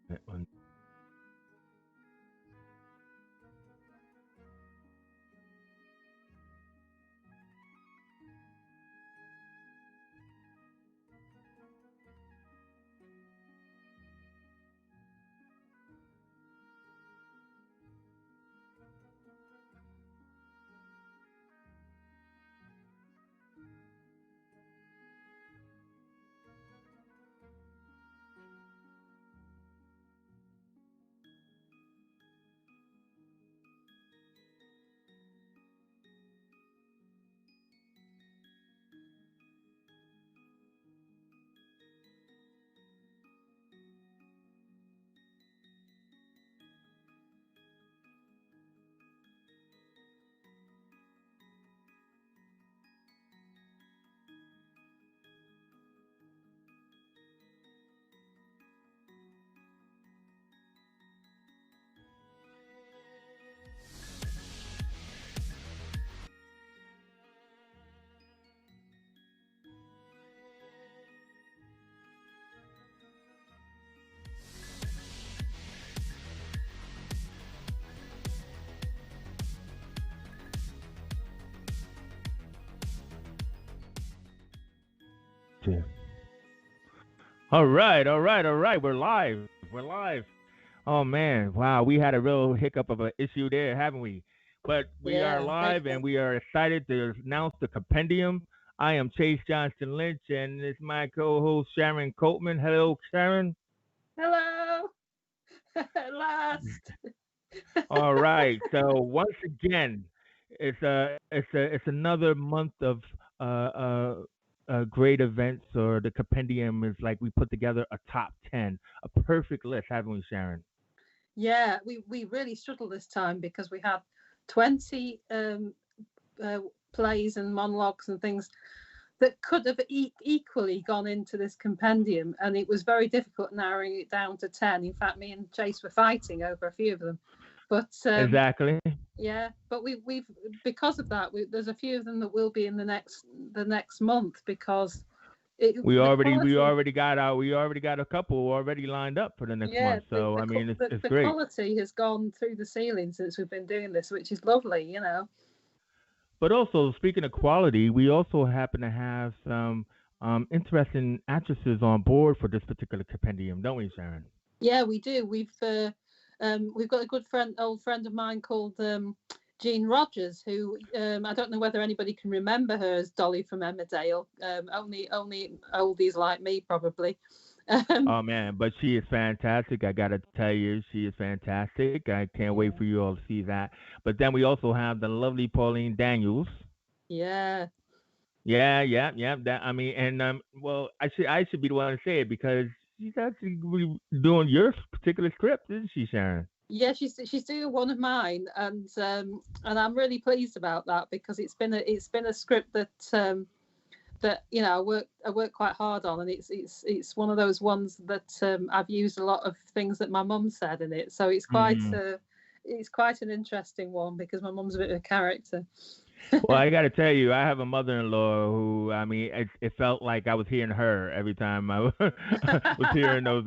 Yeah. All right, all right, all right. We're live. We're live. Oh man, wow, we had a real hiccup of an issue there, haven't we? But we are Yeah, big live and thing. we are excited to announce the compendium. I am Chase Johnston-Lynch and it's my co-host Sharon Colpman. Hello, Sharon. Hello, at last. All right. So once again, it's another month of uh, uh, great events. Or the compendium is like we put together a top 10, a perfect list, haven't we, Sharon? Yeah, we really struggled this time because we had 20 uh, plays and monologues and things that could have equally gone into this compendium, and it was very difficult narrowing it down to 10. In fact, me and Chase were fighting over a few of them, but Exactly. yeah, but we've because of that, there's a few of them that will be in the next month because the quality. We already got a couple already lined up for the next Yeah, month. So I mean, it's the great. quality has gone through the ceiling since we've been doing this, which is lovely. But also speaking of quality, we also happen to have some interesting actresses on board for this particular compendium, don't we, Sharon? Yeah, we do. We've got a good friend, old friend of mine called Jean Rogers, who I don't know whether anybody can remember her as Dolly from Emmerdale. Only oldies like me probably. Um, Oh man, but she is fantastic. I gotta tell you, she is fantastic. I can't wait for yeah, you all to see that. But then we also have the lovely Pauline Daniels. yeah. Yeah, yeah, yeah. That I mean, and well, I should be the one to say it because she's actually really doing your particular script, isn't she, Sharon? Yeah, she's doing one of mine, and I'm really pleased about that because it's been a script that I work quite hard on, and it's one of those ones that I've used a lot of things that my mum said in it, so Mm. it's quite an interesting one because my mum's a bit of a character. Well, I got to tell you, I have a mother-in-law who, I mean, it felt like I was hearing her every time I was hearing those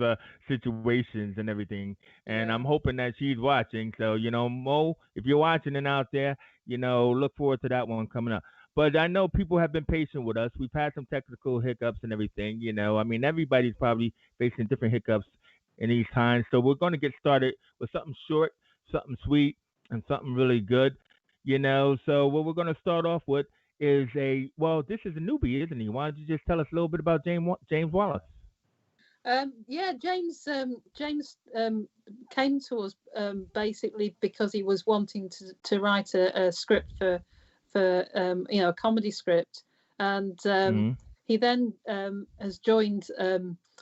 situations and everything. And I'm Yeah, hoping that she's watching. So, Mo, if you're watching and out there, look forward to that one coming up. But I know people have been patient with us. We've had some technical hiccups and everything. I mean, everybody's probably facing different hiccups in these times. So we're going to get started with something short, something sweet, and something really good. So what we're going to start off with is this is a newbie, isn't he? Why don't you just tell us a little bit about James Wallace? yeah. James came to us basically because he was wanting to write a script for a comedy script, and Mm-hmm. he then has joined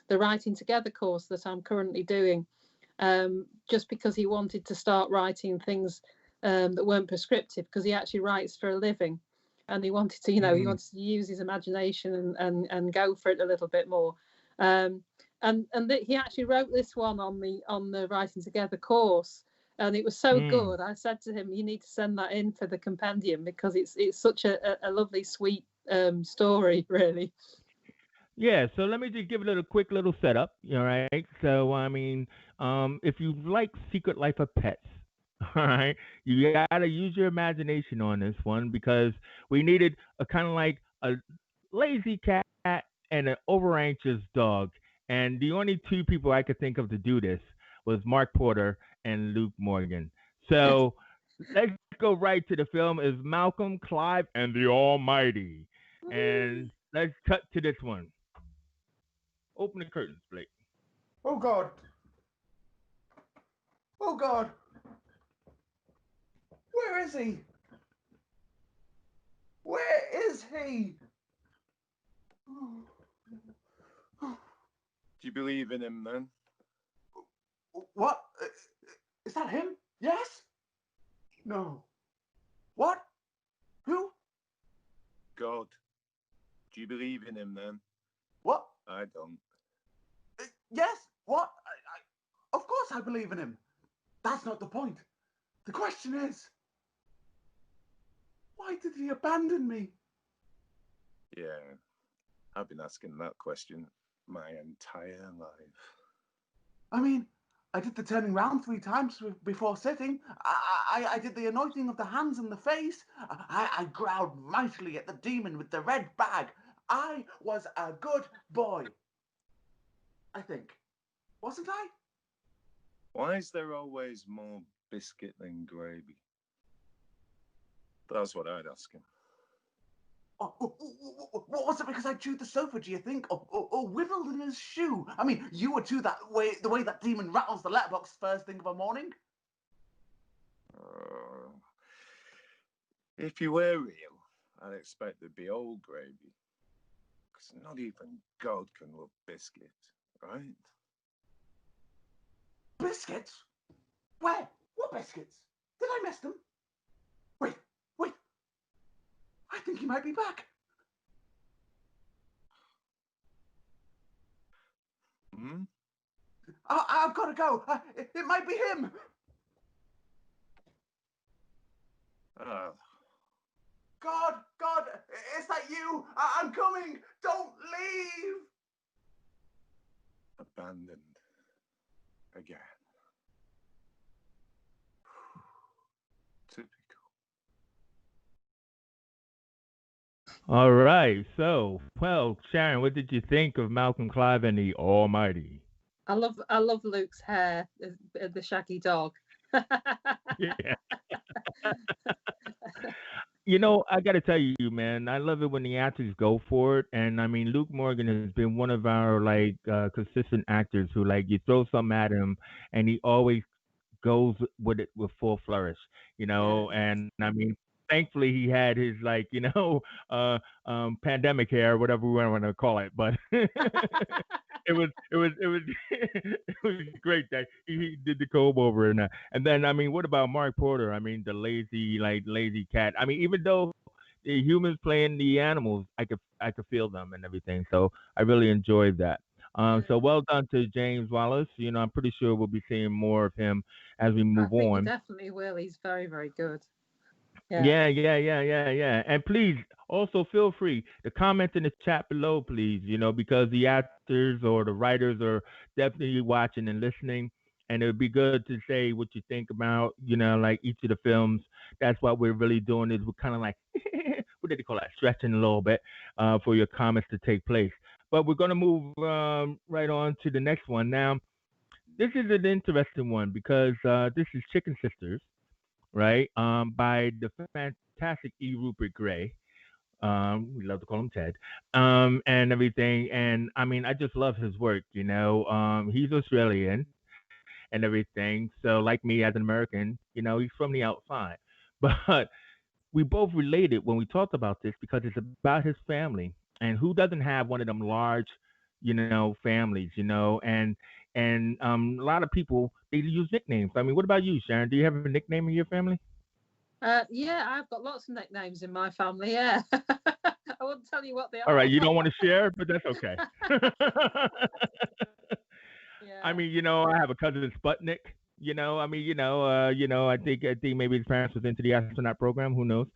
the Writing Together course that I'm currently doing, just because he wanted to start writing things that weren't prescriptive, because he actually writes for a living, and he wanted to use his imagination and go for it a little bit more. Um, and he actually wrote this one on the Writing Together course, and it was so Mm. good. I said to him, "You need to send that in for the compendium because it's such a lovely, sweet story, really." Yeah, so let me just give it a little quick little setup. All right. So if you like Secret Life of Pets, all right, you gotta use your imagination on this one because we needed a kind of like a lazy cat and an over anxious dog. And the only two people I could think of to do this was Mark Porter and Luke Morgan. So let's go right to the film is Malcolm, Clive, and the Almighty. And let's cut to this one. Open the curtains, Blake. Oh God! Oh God! Where is he? Where is he? Do you believe in him then? What? Is that him? Yes? No. What? Who? God. Do you believe in him then? What? I don't. Yes? What? Of course I believe in him. That's not the point. The question is, why did he abandon me? Yeah, I've been asking that question my entire life. I mean, I did the turning round 3 times before sitting. I did the anointing of the hands and the face. I growled mightily at the demon with the red bag. I was a good boy. I think. Wasn't I? Why is there always more biscuit than gravy? That's what I'd ask him. What was it because I chewed the sofa, do you think? Or whittled in his shoe? I mean, you were too that way, the way that demon rattles the letterbox first thing of a morning. If you were real, I'd expect there'd be old gravy. Because not even God can love biscuit, right? Biscuits? Where? What biscuits? Did I miss them? Wait. I think he might be back. Hmm? I've got to go. It might be him. God, is that you? I'm coming. Don't leave. Abandoned. Again. Typical. All right. So, well, Sharon, what did you think of Malcolm Clive and the Almighty? I love Luke's hair, the shaggy dog. Yeah. I got to tell you, man, I love it when the actors go for it. And I mean, Luke Morgan has been one of our like consistent actors who like you throw something at him and he always goes with it with full flourish, Yeah. and I mean, thankfully he had his like, uh, pandemic hair, whatever we want to call it, but it was it was great that he did the comb over and then I mean, what about Mark Porter? I mean, the lazy cat. I mean, even though the humans playing the animals, I could feel them and everything. So I really enjoyed that. So well done to James Wallace. I'm pretty sure we'll be seeing more of him as we I move think you on. definitely will. He's very, very good. Yeah. Yeah. And please also feel free to comment in the chat below, please, because the actors or the writers are definitely watching and listening. And it would be good to say what you think about, like each of the films. That's what we're really doing is we're kind of like, what did they call that? Stretching a little bit for your comments to take place. But we're going to move right on to the next one. Now, this is an interesting one because this is Chicken Sisters, right? By the fantastic E. Rupert Gray. We love to call him Ted, and everything. And I mean, I just love his work. He's Australian and everything. So, like me as an American, he's from the outside. But we both related when we talked about this because it's about his family, and who doesn't have one of them large, families, and a lot of people they use nicknames. I mean, what about you, Sharon? Do you have a nickname in your family? Yeah, I've got lots of nicknames in my family. Yeah. I won't tell you what they All right, are. you don't want to share, but that's okay. I Yeah. mean, I have a cousin Sputnik. I mean, I think maybe his parents was into the astronaut program. Who knows?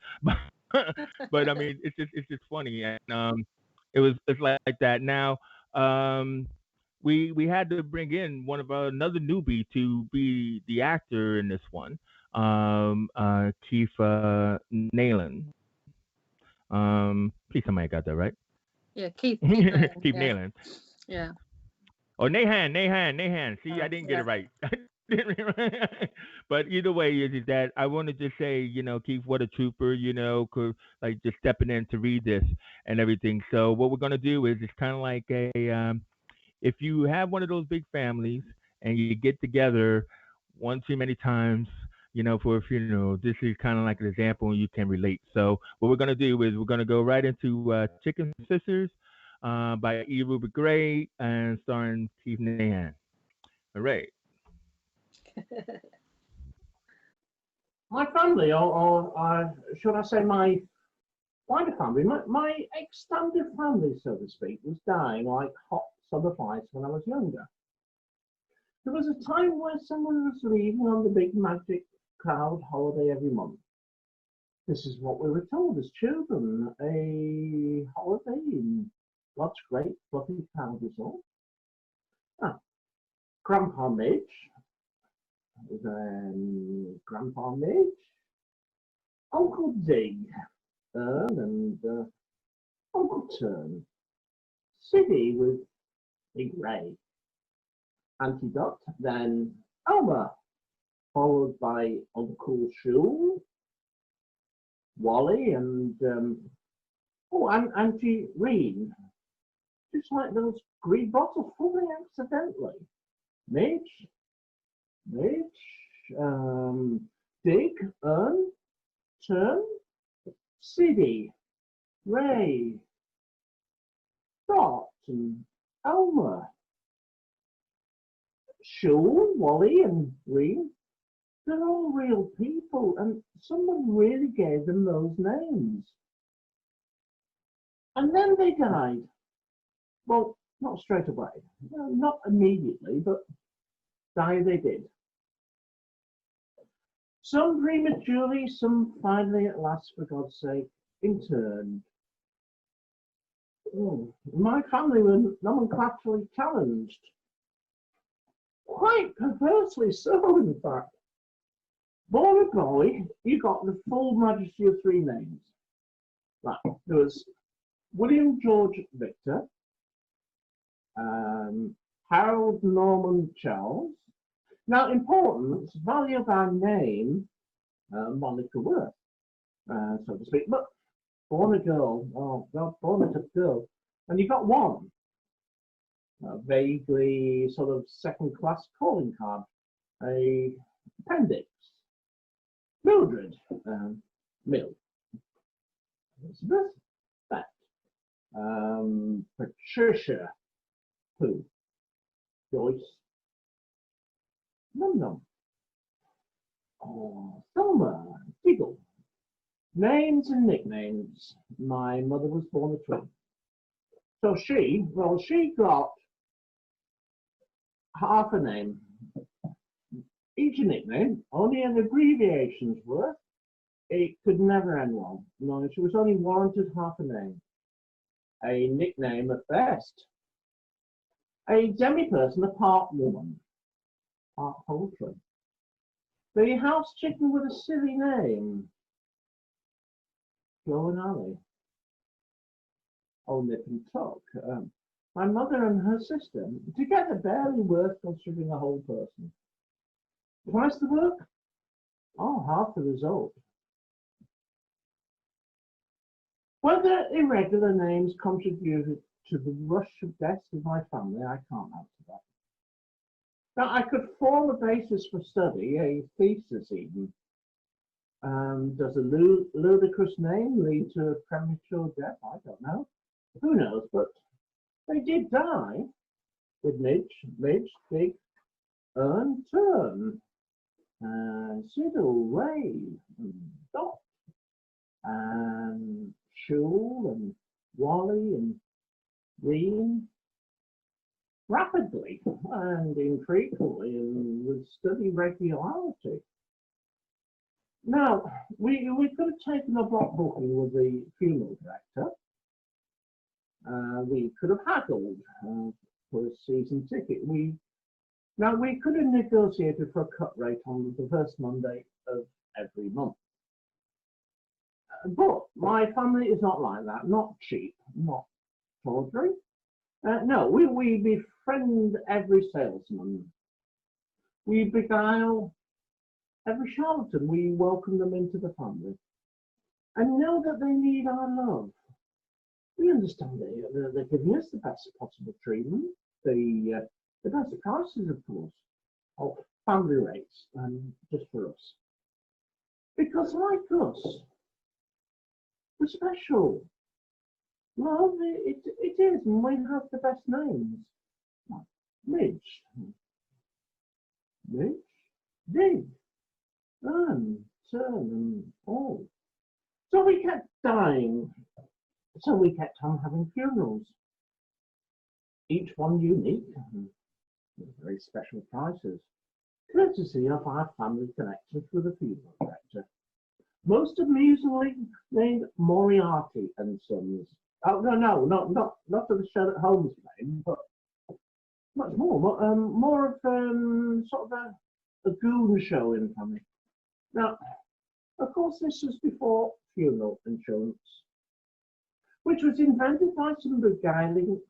But I mean, it's just funny, and It's like that. Now, um, we had to bring in one of another newbie to be the actor in this one, Keith Nayland. Please somebody got that right. Yeah, Keith Nairn, Keith yeah, Nayland. yeah. Oh, Nahan. See, I didn't get it Yeah. right. But either way, is that I wanted to say, Keith, what a trooper, 'cause, like just stepping in to read this and everything. So what we're gonna do is it's kind of like if you have one of those big families and you get together one too many times, for a funeral, this is kind of like an example and you can relate. So what we're gonna do is we're gonna go right into Chicken Sisters, by E. Ruby Gray and starring Keith Nahan. All right. My family, or should I say my wider family, my extended family, so to speak, was dying like hot summer flies when I was younger. There was a time where someone was leaving on the big magic cloud holiday every month. This is what we were told as children, a holiday in God's great fluffy cloud resort. Ah, Grandpa Midge, Grandpa Midge, Uncle Dig, Ern, and Uncle Turn, Siddy with Big Ray, Auntie Dot, then Elmer, followed by Uncle Shul, Wally, and and Auntie Reen, just like those green bottles falling accidentally. Midge, Dig, Ern, Turn, Siddy, Ray, Dot, and Elmer, Shul, Wally, and Reen. They're all real people, and someone really gave them those names. And then they died. Well, not straight away, not immediately, but die they did. Some prematurely, some finally at last, for God's sake, interned. My family were nomenclaturally challenged. Quite perversely so, in fact. Born a boy, you got the full majesty of three names. Right, there was William George Victor, Harold Norman Charles. Now, important, value of our name, Monica Worth, so to speak. But born a girl, oh God, born as a girl, and you got one, a vaguely sort of second-class calling card, a appendix, Mildred, Mill, Elizabeth, Bet, Patricia, who, Joyce, Num Num, oh, Thelma, Diggle. Names and nicknames. My mother was born a twin. So she got half a name. Each nickname, only an abbreviation's worth. It could never end well. No, she was only warranted half a name. A nickname at best. A demi-person, a part woman, part poultry. The house chicken with a silly name. Flo and Ali. Oh, Nip and Tuck. My mother and her sister, together barely worth considering a whole person. Twice the work? Oh, half the result. Whether irregular names contributed to the rush of deaths of my family, I can't answer that. Now, I could form a basis for study, a thesis even. Does a ludicrous name lead to a premature death? I don't know. Who knows? But they did die with Midge, Big, Ern, Turn, Siddle, Ray, and Dot, and Shul, and Wally, and Reen, rapidly and infrequently and with steady regularity. Now, we could have taken a block booking with the funeral director, We could have haggled for a season ticket. Now we could have negotiated for a cut rate on the first Monday of every month. But my family is not like that, not cheap, not tawdry. No, we befriend every salesman. We beguile every charlatan. We welcome them into the family and know that they need our love. We understand they're giving us the best possible treatment, the best prices, of course, of family rates, just for us. Because like us, we're special. Love, it is, and we have the best names. Midge, Dig, Turn, and all. So we kept dying. So we kept on having funerals, each one unique, with very special prices, courtesy of our family connections with the funeral director, most amusingly named Moriarty and Sons. Oh no, not for the Sherlock Holmes name, but much more of sort of a goon show in family. Now, of course, this was before funeral insurance, which was invented by some beguiling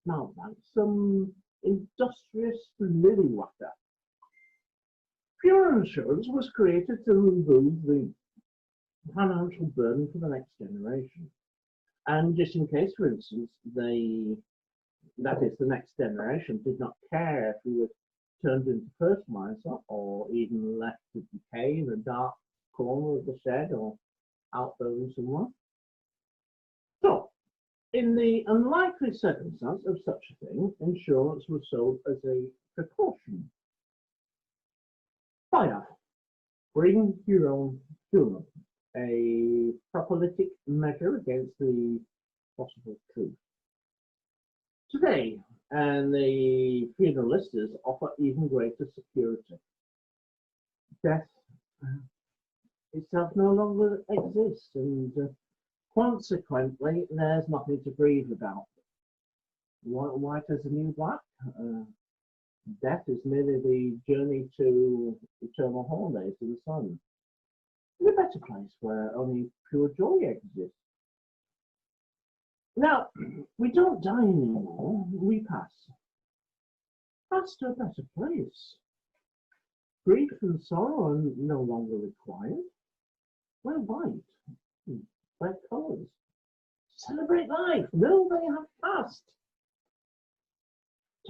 mountebank, some industrious lily-whacker. Funeral insurance was created to remove the financial burden for the next generation. And just in case, for instance, the next generation did not care if we were turned into fertilizer or even left to decay in a dark corner of the shed or out building somewhere. So, in the unlikely circumstance of such a thing, insurance was sold as a precaution. Fire. Bring your own funeral. A prophylactic measure against the possible truth. Today, and the funeralists offer even greater security. Death itself no longer exists, and consequently, there's nothing to grieve about. White as the new black. Death is merely the journey to eternal holidays to the sun. In a better place where only pure joy exists. Now, we don't die anymore, we pass. Pass to a better place. Grief and sorrow are no longer required. We're white. We're colours. Celebrate life. No, they have passed.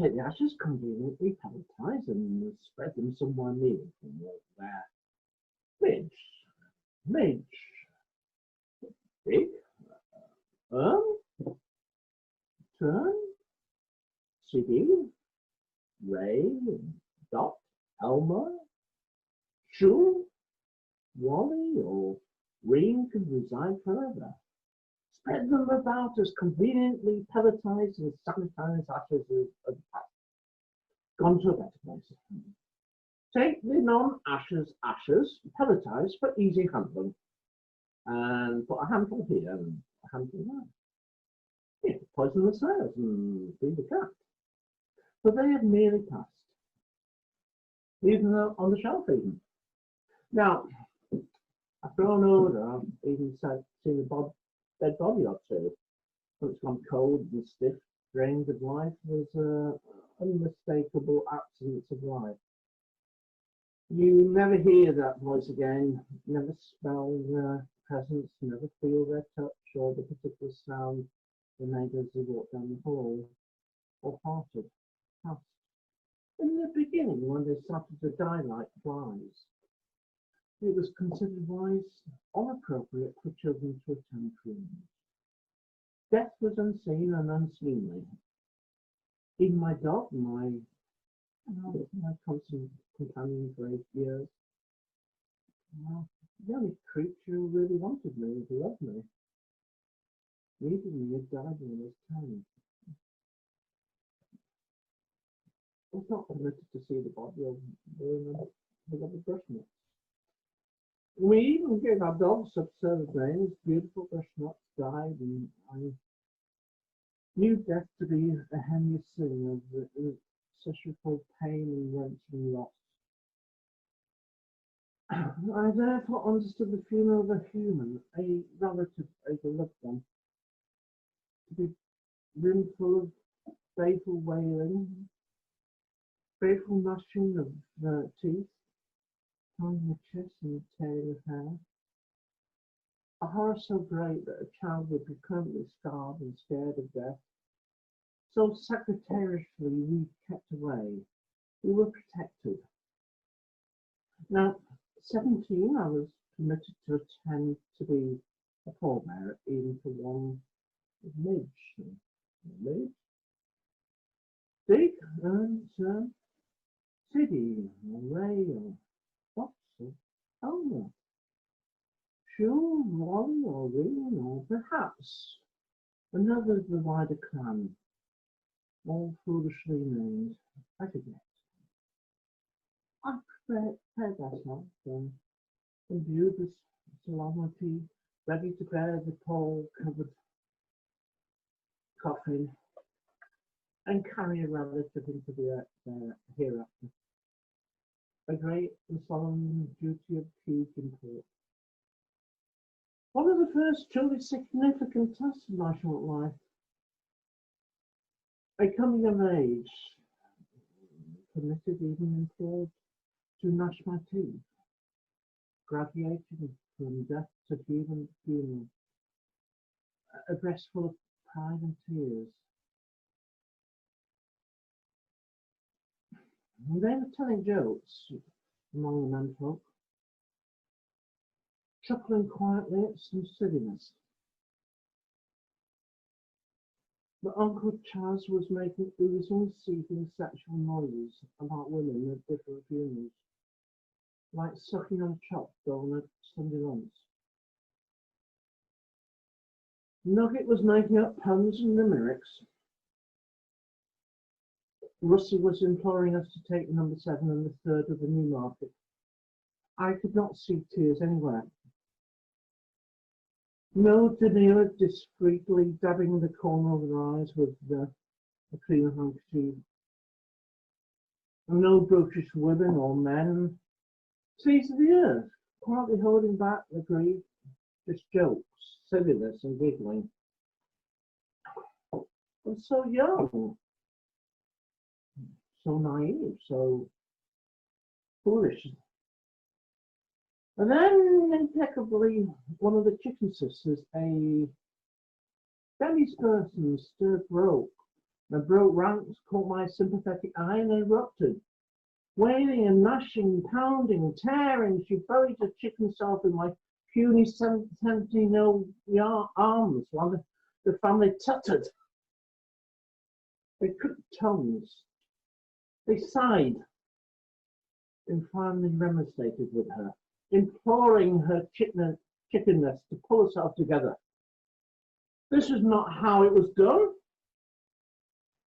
Take the ashes, conveniently pelletize and spread them somewhere near where Midge, Dig, Turn, CD, Ray, Dot, Elmer, Shul, Wally, or Reen can reside forever. Spread them about as conveniently pelletized and sanitized ashes of the past. Gone to a better place. Take the non-ashes pelletized for easy handling, and put a handful here and a handful there. Yeah, poison the snails and feed the cat. But they have merely passed, even though on the shelf even. Now, I've grown older, I've even seen a dead body or two. When it's gone cold and stiff, drained of life, there's an unmistakable absence of life. You never hear that voice again, never smell their presence, never feel their touch or the particular sound they made as they walked down the hall or parted, passed. In the beginning, when they started to die like flies, it was considered wise or appropriate for children to attend funerals. Death was unseen and unseemly. Even my dog, my constant companion for 8 years, the only creature who really wanted me, who loved me, needed me, had died when I was 10. I was not permitted to see the body of the brush nuts. We even gave our dogs absurd names. Beautiful brush nuts died, and Knew death to be the hemiest sin of the insatiable pain and wrenching loss. I therefore understood the funeral of a human, a relative, a beloved one, to be brimful of baleful wailing, baleful gnashing of teeth, pounding of chest and tearing of hair. A horror so great that a child would be permanently scarred and scared of death. So sacrilegious we kept away. We were protected. Now, 17, I was permitted to attend to be a pallbearer, even for one of Midge. Midge? Dick and Siddy, or Ray, or Fox, or Elmer. Sure, Wally, or Reen, or perhaps another of the wider clan, all foolishly named. I forget. I prepared myself, imbued with solemnity, ready to bear the pall-covered coffin and carry a relative into the hereafter. A great and solemn duty of huge import. One of the first truly significant tests of my short life. A coming of age, permitted even implored to gnash my teeth, graduating from death to human funeral, a breast full of pride and tears. And they were telling jokes among the menfolk, chuckling quietly at some silliness. But Uncle Chaz was making oozing, seething sexual noises about women at different funerals, like sucking on chopped bone at Sunday lunch. Nugget was making up puns and limericks. Russie was imploring us to take number 7 and the 3rd of the New Market. I could not see tears anywhere. No Danila discreetly dabbing the corner of her eyes with a clean handkerchief. And no brutish women or men. Seas of the earth, quietly holding back the grief, just jokes, silliness and giggling. I'm so young, so naive, so foolish. And then, impeccably, one of the chicken sisters, a Benny's person, stirred broke. The broke ranks caught my sympathetic eye and erupted. Wailing and gnashing, pounding, tearing, she buried her chicken self in my puny 17-year-old arms while the family tuttered. They clicked tongues. They sighed and finally remonstrated with her, imploring her chickenness to pull herself together. This was not how it was done.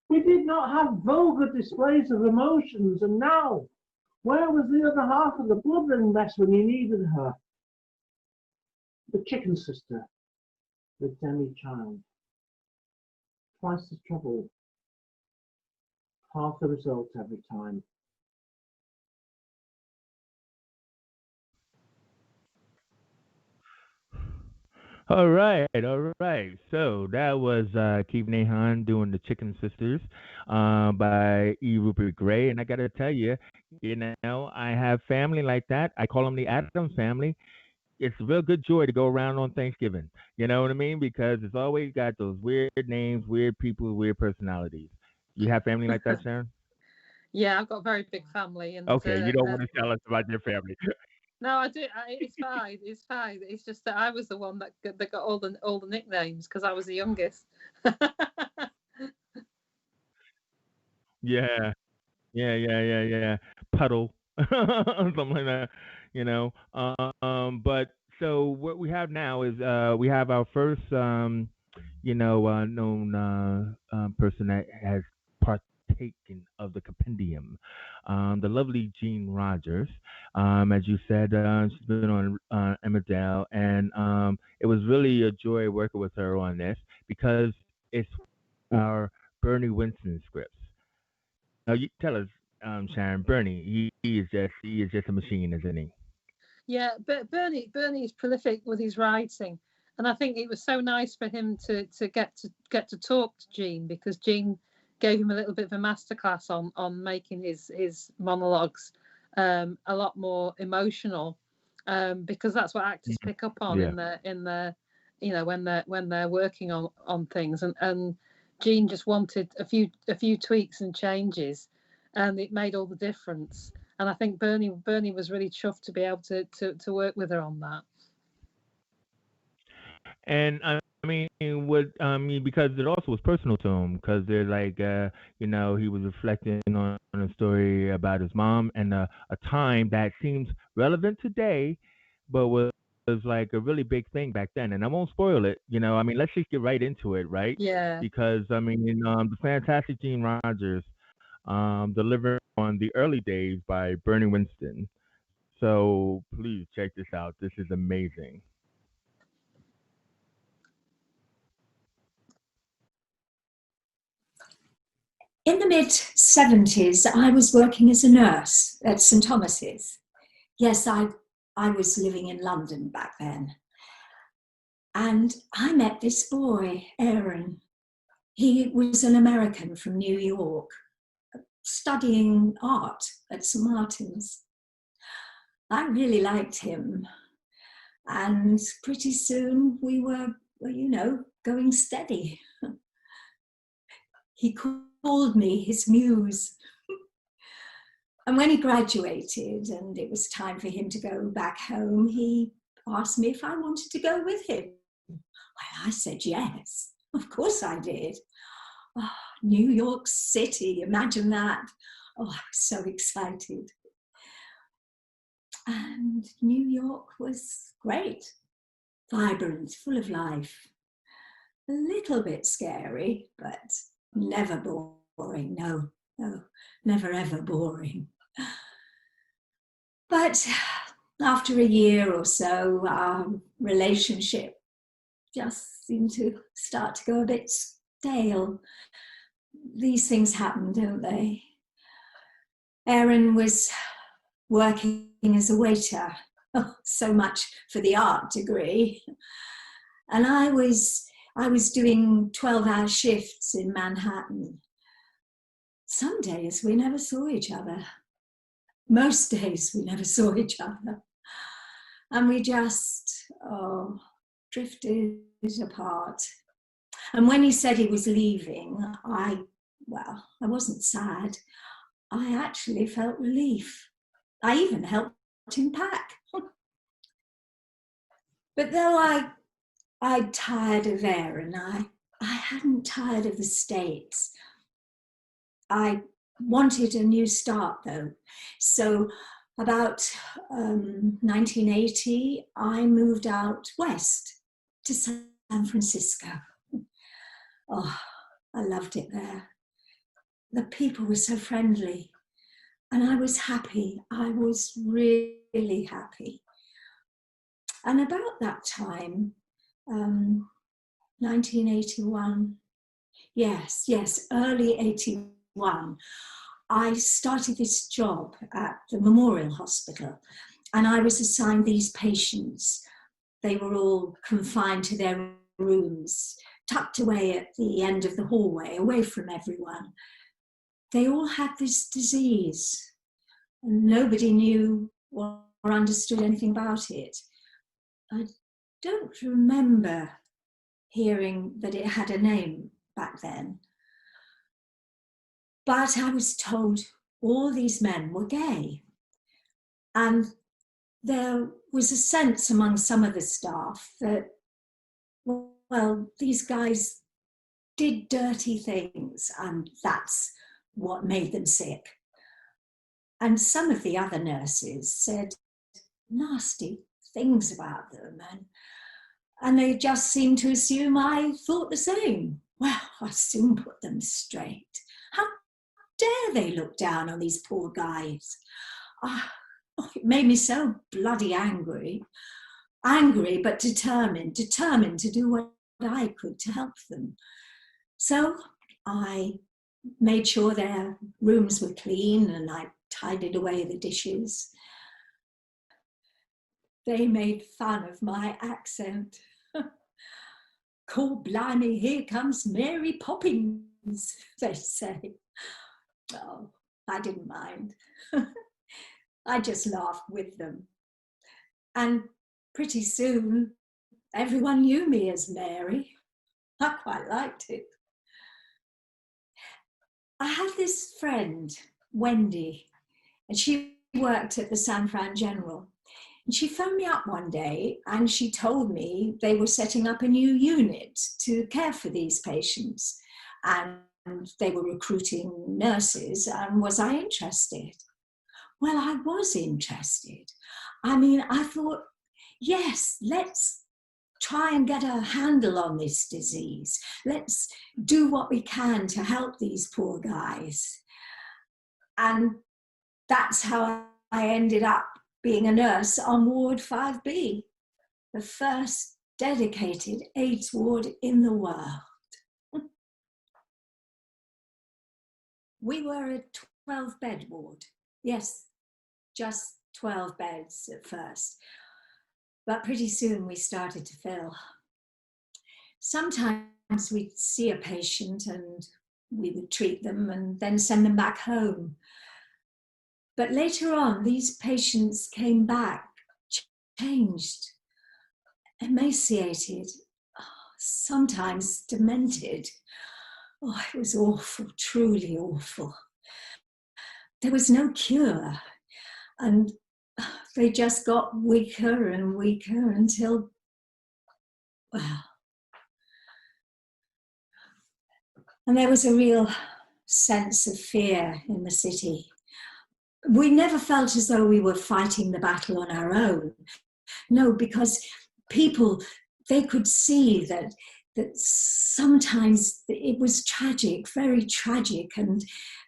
We did not have vulgar displays of emotions, and now, where was the other half of the blubbering mess when you needed her? The chicken sister, the demi-child. Twice the trouble, half the result every time. All right, all right. So that was Keith Nahan doing the Chicken Sisters by E. Rupert Gray. And I got to tell you, I have family like that. I call them the Adams family. It's a real good joy to go around on Thanksgiving. You know what I mean? Because it's always got those weird names, weird people, weird personalities. You have family like that, Sharon? Yeah, I've got a very big family, and Okay, you don't want to tell us about your family. no, I do. It's fine. It's fine. It's just that I was the one that got all the nicknames because I was the youngest. Yeah, yeah. Puddle, something like that. You know. But so what we have now is we have our first known person that has partaken of the compendium. The lovely Jean Rogers. As you said, she's been on Emmerdale, and it was really a joy working with her on this because it's our Bernie Winston scripts. Now, you tell us, Sharon. Bernie, he is just a machine, isn't he? Yeah, but Bernie is prolific with his writing, and I think it was so nice for him to talk to Jean, because Jean gave him a little bit of a masterclass on making his monologues a lot more emotional, because that's what actors pick up on Yeah. in their when they're working on things, and Jean just wanted a few tweaks and changes, and it made all the difference. And I think Bernie was really chuffed to be able to work with her on that. And I mean, because it also was personal to him, because they're like, he was reflecting on a story about his mom and a time that seems relevant today, but was like a really big thing back then. And I won't spoil it. I mean, let's just get right into it, right? Yeah. Because I mean, the fantastic Gene Rogers delivered on the early days by Bernie Winston. So please check this out. This is amazing. In the mid-70s, I was working as a nurse at St Thomas's. Yes, I was living in London back then. And I met this boy, Aaron. He was an American from New York, studying art at St Martin's. I really liked him. And pretty soon we were, going steady. He called me his muse. And when he graduated and it was time for him to go back home, he asked me if I wanted to go with him. Well, I said yes. Of course I did. Oh, New York City, imagine that. Oh, I was so excited. And New York was great, vibrant, full of life. A little bit scary, but never boring. No, never ever boring. But after a year or so, our relationship just seemed to start to go a bit stale. These things happen, don't they? Aaron was working as a waiter. Oh, so much for the art degree. And I was doing 12-hour shifts in Manhattan. Some days we never saw each other. Most days we never saw each other. And we just, drifted apart. And when he said he was leaving, I wasn't sad. I actually felt relief. I even helped him pack. But though I'd tired of Aaron, I hadn't tired of the States. I wanted a new start though. So about 1980, I moved out west to San Francisco. Oh, I loved it there. The people were so friendly and I was happy. I was really happy. And about that time, 1981, yes, early 81, I started this job at the Memorial Hospital and I was assigned these patients. They were all confined to their rooms, tucked away at the end of the hallway, away from everyone. They all had this disease and nobody knew or understood anything about it. I don't remember hearing that it had a name back then. But I was told all these men were gay. And there was a sense among some of the staff that, well, these guys did dirty things and that's what made them sick. And some of the other nurses said nasty things about them and they just seemed to assume I thought the same. Well, I soon put them straight. How dare they look down on these poor guys? It made me so bloody angry. Angry, but determined to do what I could to help them. So I made sure their rooms were clean and I tidied away the dishes. They made fun of my accent. "Call blimey, here comes Mary Poppins," they say. Oh, I didn't mind. I just laughed with them. And pretty soon, everyone knew me as Mary. I quite liked it. I had this friend, Wendy, and she worked at the San Fran General. And she phoned me up one day and she told me they were setting up a new unit to care for these patients. And they were recruiting nurses, and was I interested? Well, I was interested. I mean, I thought, yes, let's try and get a handle on this disease. Let's do what we can to help these poor guys. And that's how I ended up being a nurse on Ward 5B, the first dedicated AIDS ward in the world. We were a 12-bed ward. Yes, just 12 beds at first. But pretty soon we started to fill. Sometimes we'd see a patient and we would treat them and then send them back home. But later on, these patients came back, changed, emaciated, sometimes demented. Oh, it was awful, truly awful. There was no cure, and they just got weaker and weaker until, well, and there was a real sense of fear in the city. We never felt as though we were fighting the battle on our own. No, because people, they could see that sometimes it was tragic, very tragic, and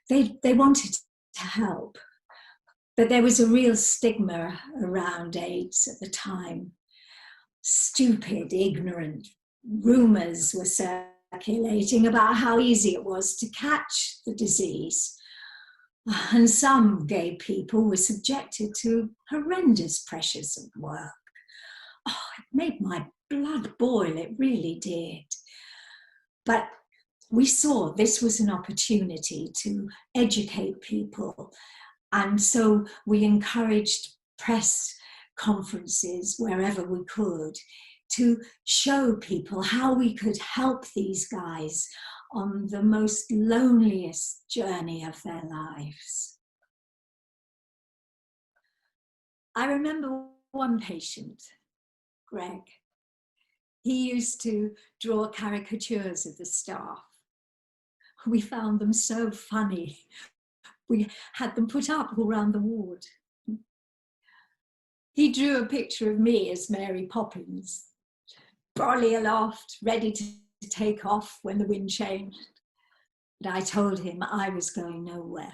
they wanted to help. But there was a real stigma around AIDS at the time. Stupid, ignorant rumors were circulating about how easy it was to catch the disease. And some gay people were subjected to horrendous pressures at work. Oh, it made my blood boil, it really did. But we saw this was an opportunity to educate people. And so we encouraged press conferences wherever we could to show people how we could help these guys on the most loneliest journey of their lives. I remember one patient, Greg. He used to draw caricatures of the staff. We found them so funny. We had them put up all around the ward. He drew a picture of me as Mary Poppins, brolly aloft, ready to take off when the wind changed. But I told him I was going nowhere.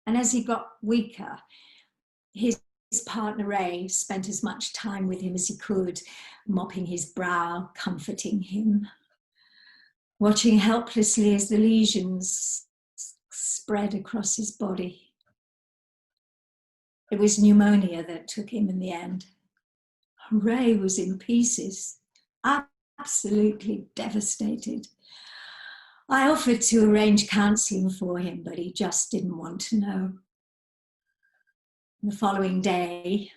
And as he got weaker, his partner Ray spent as much time with him as he could, mopping his brow, comforting him, watching helplessly as the lesions spread across his body. It was pneumonia that took him in the end. Ray was in pieces, absolutely devastated. I offered to arrange counselling for him, but he just didn't want to know. The following day,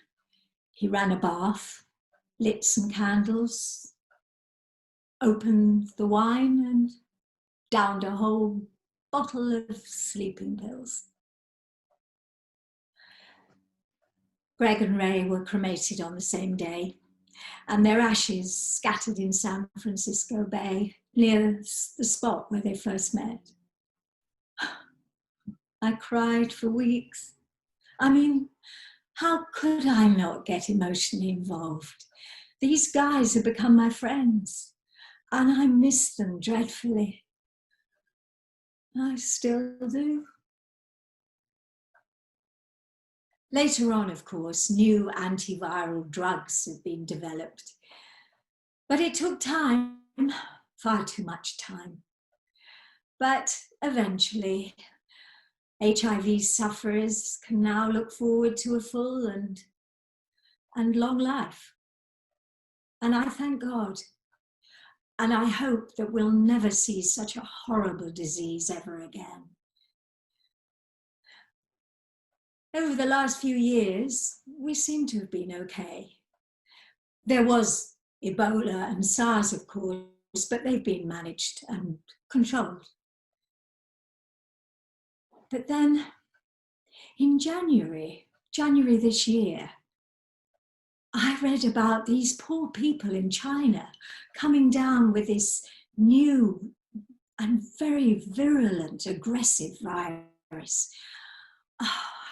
he ran a bath, lit some candles, opened the wine and downed a whole bottle of sleeping pills. Greg and Ray were cremated on the same day, and their ashes scattered in San Francisco Bay, near the spot where they first met. I cried for weeks. I mean, how could I not get emotionally involved? These guys have become my friends, and I miss them dreadfully. I still do. Later on, of course, new antiviral drugs have been developed. But it took time far too much time. But eventually, HIV sufferers can now look forward to a full and long life. And I thank God. And I hope that we'll never see such a horrible disease ever again. Over the last few years, we seem to have been okay. There was Ebola and SARS, of course, but they've been managed and controlled. But then in January this year, I read about these poor people in China coming down with this new and very virulent, aggressive virus.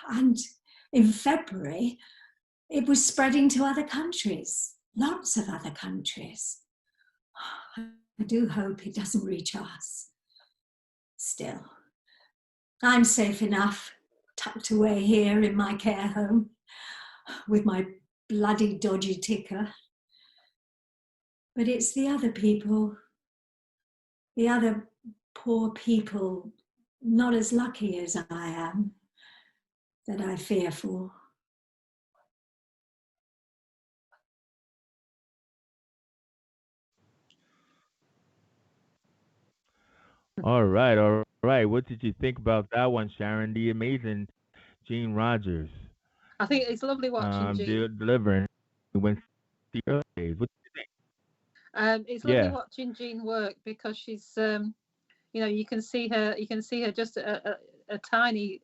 And in February, it was spreading to other countries, lots of other countries. I do hope it doesn't reach us. Still, I'm safe enough, tucked away here in my care home with my bloody dodgy ticker. But it's the other people, the other poor people not as lucky as I am, that I fear for. All right, all right. What did you think about that one, Sharon? The amazing Gene Rogers, I think it's lovely watching Jean. delivering when the early days. What, It's lovely yeah, watching Jean work because she's, you can see her. You can see her just a tiny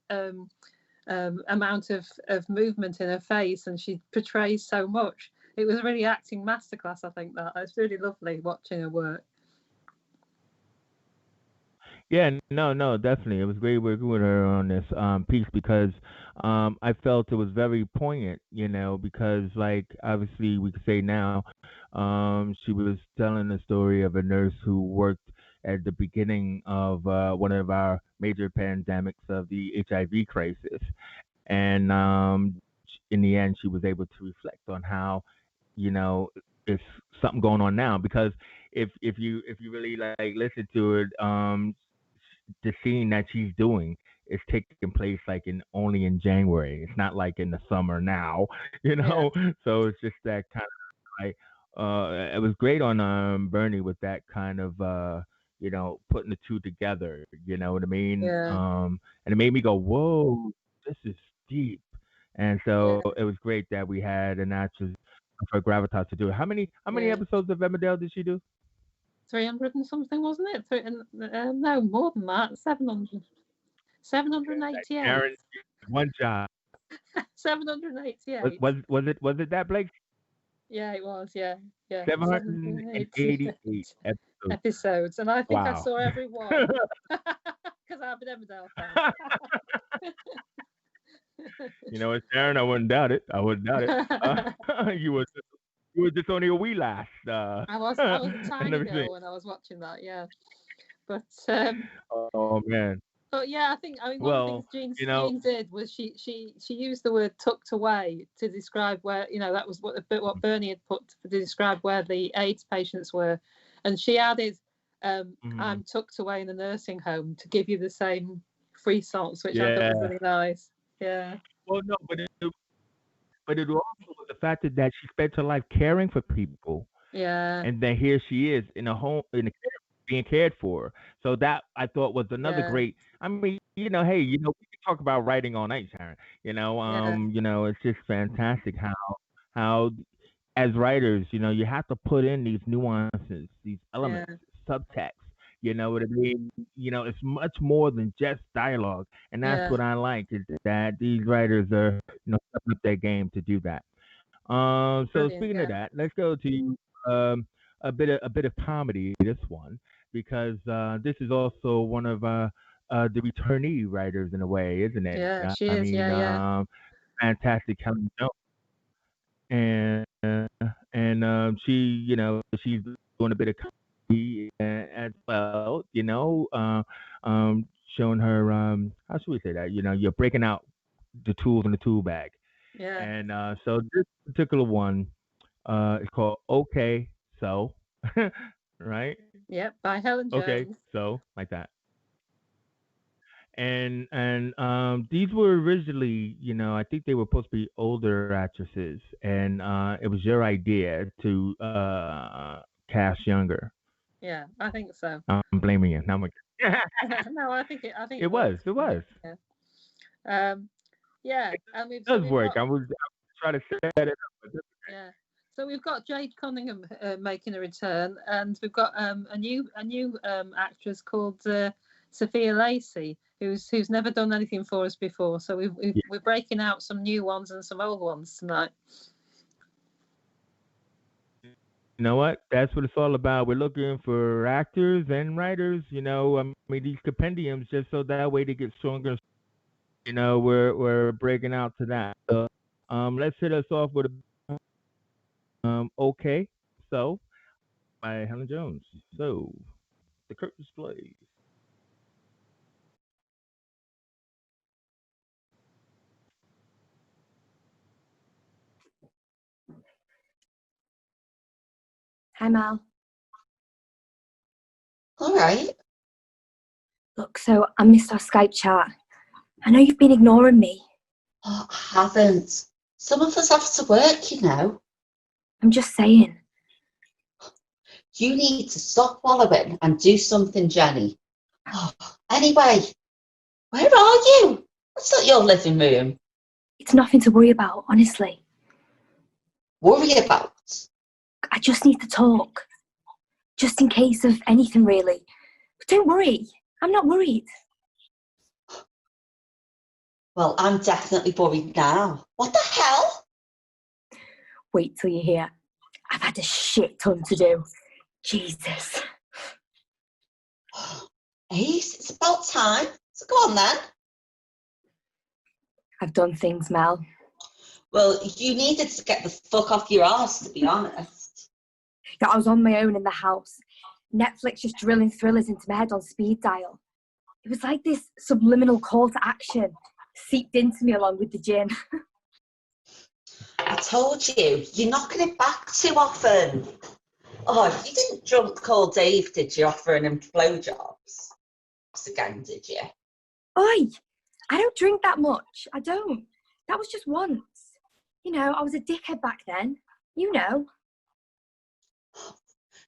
amount of movement in her face, and she portrays so much. It was a really acting masterclass. I think that it's really lovely watching her work. yeah. No, no, definitely. It was great working with her on this piece because I felt it was very poignant. Because like obviously we could say now, she was telling the story of a nurse who worked at the beginning of one of our major pandemics of the HIV crisis, and in the end, she was able to reflect on how you know it's something going on now because if you really like listen to it, the scene that she's doing is taking place like in only in January. It's not like in the summer now, you Yeah, know. So it's just that kind of like it was great on Bernie with that kind of putting the two together. You know what I mean? yeah, And it made me go, whoa, this is deep. And so yeah, it was great that we had an actress for Gravitas to do it. How many yeah. episodes of Emmerdale did she do? 300 and something, wasn't it? No, more than that. 700. Sharon, 788. one job. Was 788. was was it was it that Blake? Yeah, it was. Yeah, yeah. 788 788 episodes. episodes, and I think I Wow. saw every one because I'm an Emmerdale fan. Sharon, I wouldn't doubt it. I wouldn't doubt it. You were just only a wee lass, I was a and tiny everything. girl when I was watching that. Yeah, but Oh man. yeah, I mean one of the Well, things Jean you know, Jean did was she used the word tucked away to describe where, that was what Bernie had put to describe where the AIDS patients were, and she added mhm. I'm tucked away in a nursing home to give you the same frisance, which I thought was Yeah. really nice. Yeah, Well, no, but it also was the fact that she spent her life caring for people, yeah, and then here she is in a home being cared for. So that I thought was another yeah, great. I mean, hey, we can talk about writing all night, Sharon. yeah, It's just fantastic how as writers, you have to put in these nuances, these yeah, elements, subtext. You know what I mean? It's much more than just dialogue, and that's yeah. what I like is that these writers are, stepping up their game to do that. So Brilliant. speaking of Yeah, that, let's go to a bit of comedy. This one because this is also one of the returnee writers in a way, isn't it? yeah. She I is. mean, Yeah, yeah, fantastic Helen Jones, and she's doing a bit of comedy as well. Showing her how should we say that? You're breaking out the tools in the tool bag, yeah. and so this particular one is called Okay So, right? Yep, by Helen Okay, Jones. so like that. And these were originally, I think they were supposed to be older actresses, and it was your idea to cast younger. Yeah, I think so. I'm blaming you. Now No, I think it it was. works. It was. Yeah. Yeah, and It so does we've work. got I was trying to set it up. But yeah. So we've got Jade Cunningham making a return, and we've got a new actress called Sophia Lacey, who's never done anything for us before. So yeah. we're breaking out some new ones and some old ones tonight. You know what? That's what it's all about. We're looking for actors and writers. I mean, these compendiums just so that way they get stronger. We're breaking out to that. So, let's hit us off with okay. So by Helen Jones. So the curtain displays. Hi, Mal. All right. Look, so I missed our Skype chat. I know you've been ignoring me. Oh, I haven't. Some of us have to work, you know. I'm just saying. You need to stop wallowing and do something, Jenny. Oh, anyway, where are you? That's not your living room. It's nothing to worry about, honestly. Worry about? I just need to talk. Just in case of anything, really. But don't worry. I'm not worried. Well, I'm definitely worried now. What the hell? Wait till you hear. I've had a shit ton to do. Jesus. Ace, it's about time. So go on then. I've done things, Mel. Well, you needed to get the fuck off your arse, to be honest. Yeah, I was on my own in the house. Netflix just drilling thrillers into my head on speed dial. It was like this subliminal call to action seeped into me along with the gin. I told you, you're knocking it back too often. Oh, you didn't drunk call Dave, did you, offering him blowjobs? Again, did you? Oi, I don't drink that much. I don't. That was just once. You know, I was a dickhead back then. You know.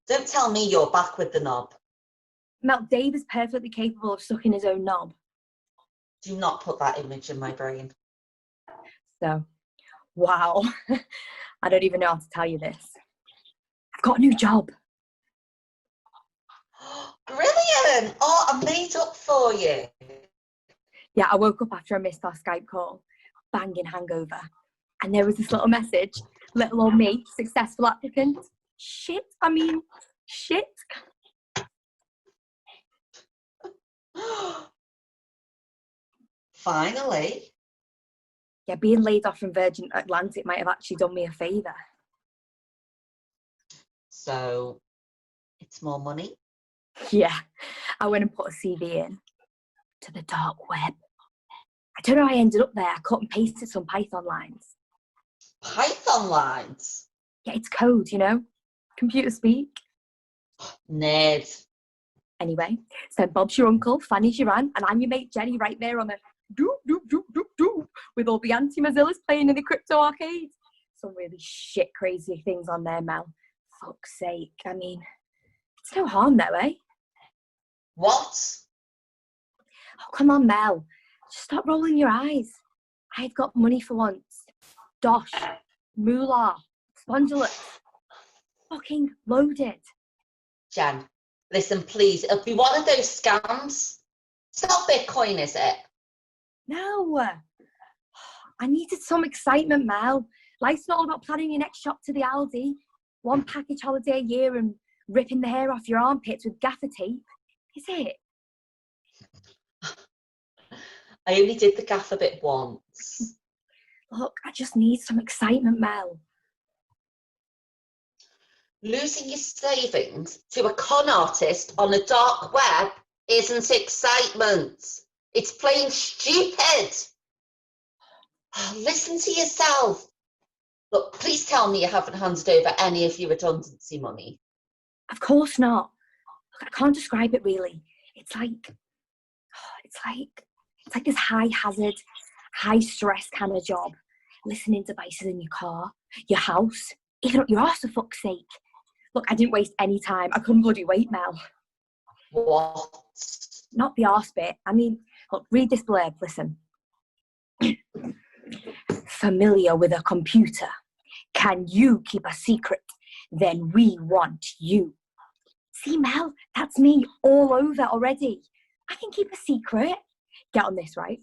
Don't tell me you're back with the knob. Mel, Dave is perfectly capable of sucking his own knob. Do not put that image in my brain. So, wow. I don't even know how to tell you this. I've got a new job. Brilliant! Oh, I made up for you. Yeah, I woke up after I missed our Skype call. Banging hangover. And there was this little message. Little old me, successful applicant. Shit. Finally. Yeah, being laid off from Virgin Atlantic might have actually done me a favour. So, it's more money? Yeah, I went and put a CV in to the dark web. I don't know how I ended up there. I cut and pasted some Python lines. Python lines? Yeah, it's code, you know? Computer speak. Ned. Anyway, so Bob's your uncle, Fanny's your aunt, and I'm your mate Jenny right there on the do with all the anti-Mozillas playing in the crypto arcade. Some really shit crazy things on there, Mel. Fuck's sake. I mean, it's no harm though, eh? What? Oh, come on, Mel. Just stop rolling your eyes. I've got money for once. Dosh, moolah, spondulus. Fucking loaded. Jen, listen, please. It'll be one of those scams. It's not Bitcoin, is it? No. I needed some excitement, Mel. Life's not all about planning your next shop to the Aldi. One package holiday a year and ripping the hair off your armpits with gaffer tape. Is it? I only did the gaffer bit once. Look, I just need some excitement, Mel. Losing your savings to a con artist on a dark web isn't excitement. It's plain stupid. Listen to yourself. Look, please tell me you haven't handed over any of your redundancy money. Of course not. I can't describe it really. It's like this high hazard, high stress kind of job. Listening to devices in your car, your house, even up your arse for fuck's sake. Look, I didn't waste any time. I couldn't bloody wait, Mel. What? Not the arse bit. I mean, look, read this blurb, listen. Familiar with a computer? Can you keep a secret? Then we want you. See, Mel, that's me all over already. I can keep a secret. Get on this, right?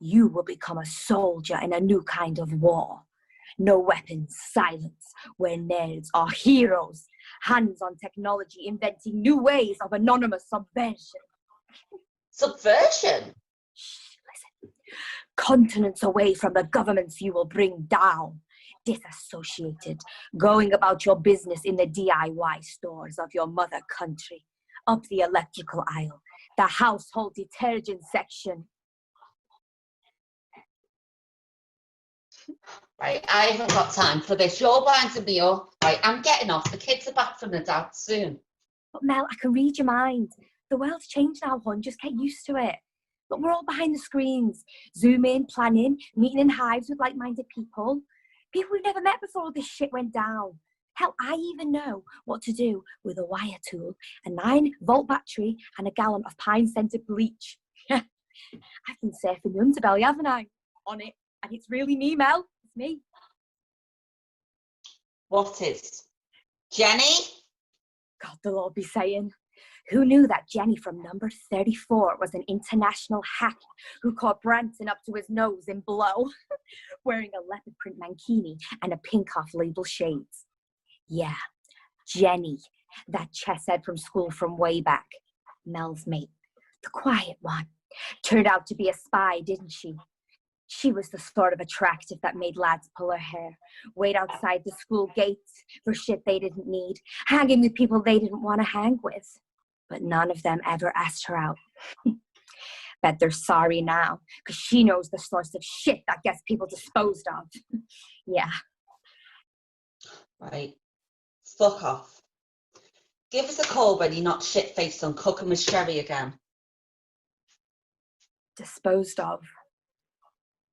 You will become a soldier in a new kind of war. No weapons, silence, where nerds are heroes. Hands on technology, inventing new ways of anonymous subversion. Subversion? Shh, listen. Continents away from the governments you will bring down. Disassociated, going about your business in the DIY stores of your mother country. Up the electrical aisle, the household detergent section. Right, I haven't got time for this. You're winding me up. Right, I'm getting off. The kids are back from the dad soon. But Mel, I can read your mind. The world's changed now, hon. Just get used to it. Look, we're all behind the screens. Zooming, planning, meeting in hives with like-minded people. People we've never met before all this shit went down. Hell, I even know what to do with a wire tool, a 9-volt battery, and a gallon of pine-scented bleach. I've been surfing the underbelly, haven't I? On it. And it's really me, Mel. It's me. What is? Jenny? God, they'll all be saying. Who knew that Jenny from number 34 was an international hacker who caught Branson up to his nose in blow, wearing a leopard print mankini and a pink off-label shades? Yeah, Jenny, that chess head from school from way back. Mel's mate, the quiet one. Turned out to be a spy, didn't she? She was the sort of attractive that made lads pull her hair, wait outside the school gates for shit they didn't need, hanging with people they didn't want to hang with. But none of them ever asked her out. Bet they're sorry now, because she knows the source of shit that gets people disposed of. Yeah. Right. Fuck off. Give us a call when you're not shit-faced on cooking with Sherry again. Disposed of.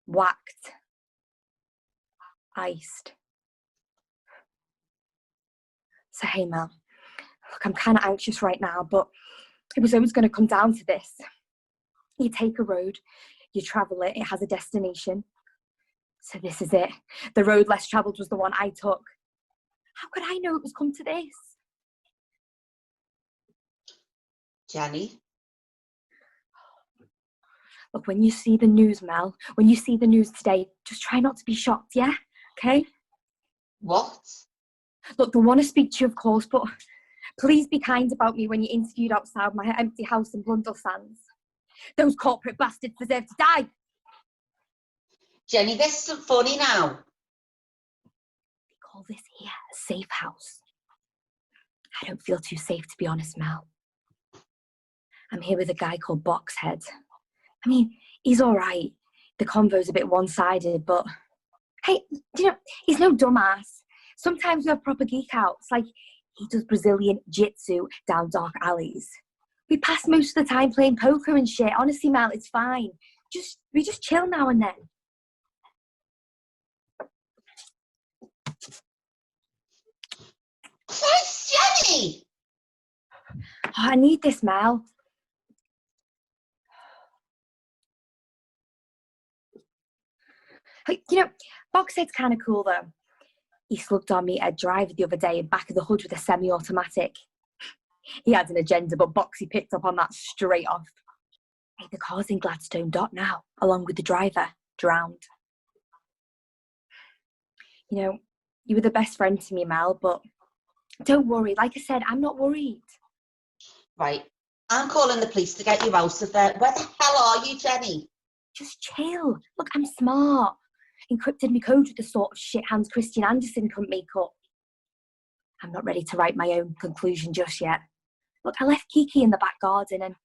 Whacked. Iced. So hey, Mel. Look, I'm kind of anxious right now, but it was always going to come down to this. You take a road, you travel it, it has a destination. So this is it. The road less travelled was the one I took. How could I know it was come to this? Jenny? Look, when you see the news, Mel, when you see the news today, just try not to be shocked, yeah? Okay? What? Look, they want to speak to you, of course, but please be kind about me when you're interviewed outside my empty house in Blundellsands. Those corporate bastards deserve to die. Jenny, this isn't funny now. They call this here a safe house. I don't feel too safe, to be honest, Mel. I'm here with a guy called Boxhead. I mean, he's all right. The convo's a bit one-sided, but hey, you know, he's no dumbass. Sometimes we have proper geek outs, like he does Brazilian jiu-jitsu down dark alleys. We pass most of the time playing poker and shit. Honestly, Mel, it's fine. We just chill now and then. Christ, Jenny! Oh, I need this, Mel. You know, Boxhead's kind of cool, though. He slugged on me at a driver the other day in back of the hood with a semi-automatic. He had an agenda, but Boxy picked up on that straight off. Hey, the car's in Gladstone Dock now, along with the driver, drowned. You know, you were the best friend to me, Mel, but don't worry. Like I said, I'm not worried. Right. I'm calling the police to get you out of there. Where the hell are you, Jenny? Just chill. Look, I'm smart. Encrypted my code with the sort of shit Hans Christian Andersen couldn't make up. I'm not ready to write my own conclusion just yet. Look, I left Kiki in the back garden and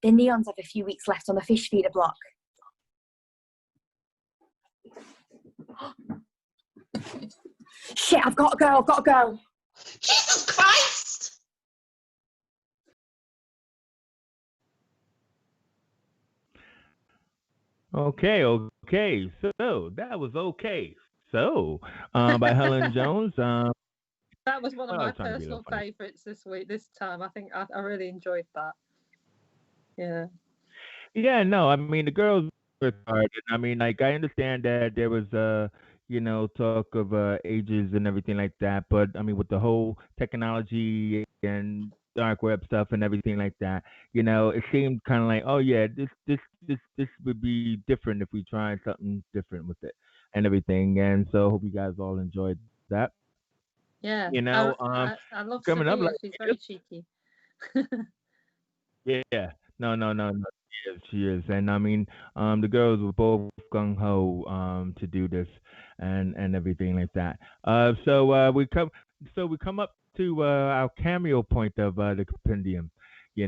the neons have a few weeks left on the fish feeder block. Shit, I've got to go. Jesus Christ! Okay. So that was okay. So, by Helen Jones. That was one of Well, I my was trying to be a little personal funny. favourites this week, this time. I think I really enjoyed that. Yeah. Yeah, no, I mean the girls were hard. I mean, like I understand that there was talk of ages and everything like that, but I mean with the whole technology and dark web stuff and everything like that, it seemed kind of like, oh yeah, this would be different if we tried something different with it and everything. And so hope you guys all enjoyed that. Yeah. You know, I love coming up like Sophia. She's very cheeky. yeah. No. She is. And I mean, the girls were both gung ho to do this and everything like that. So we come up to our cameo point of the compendium, where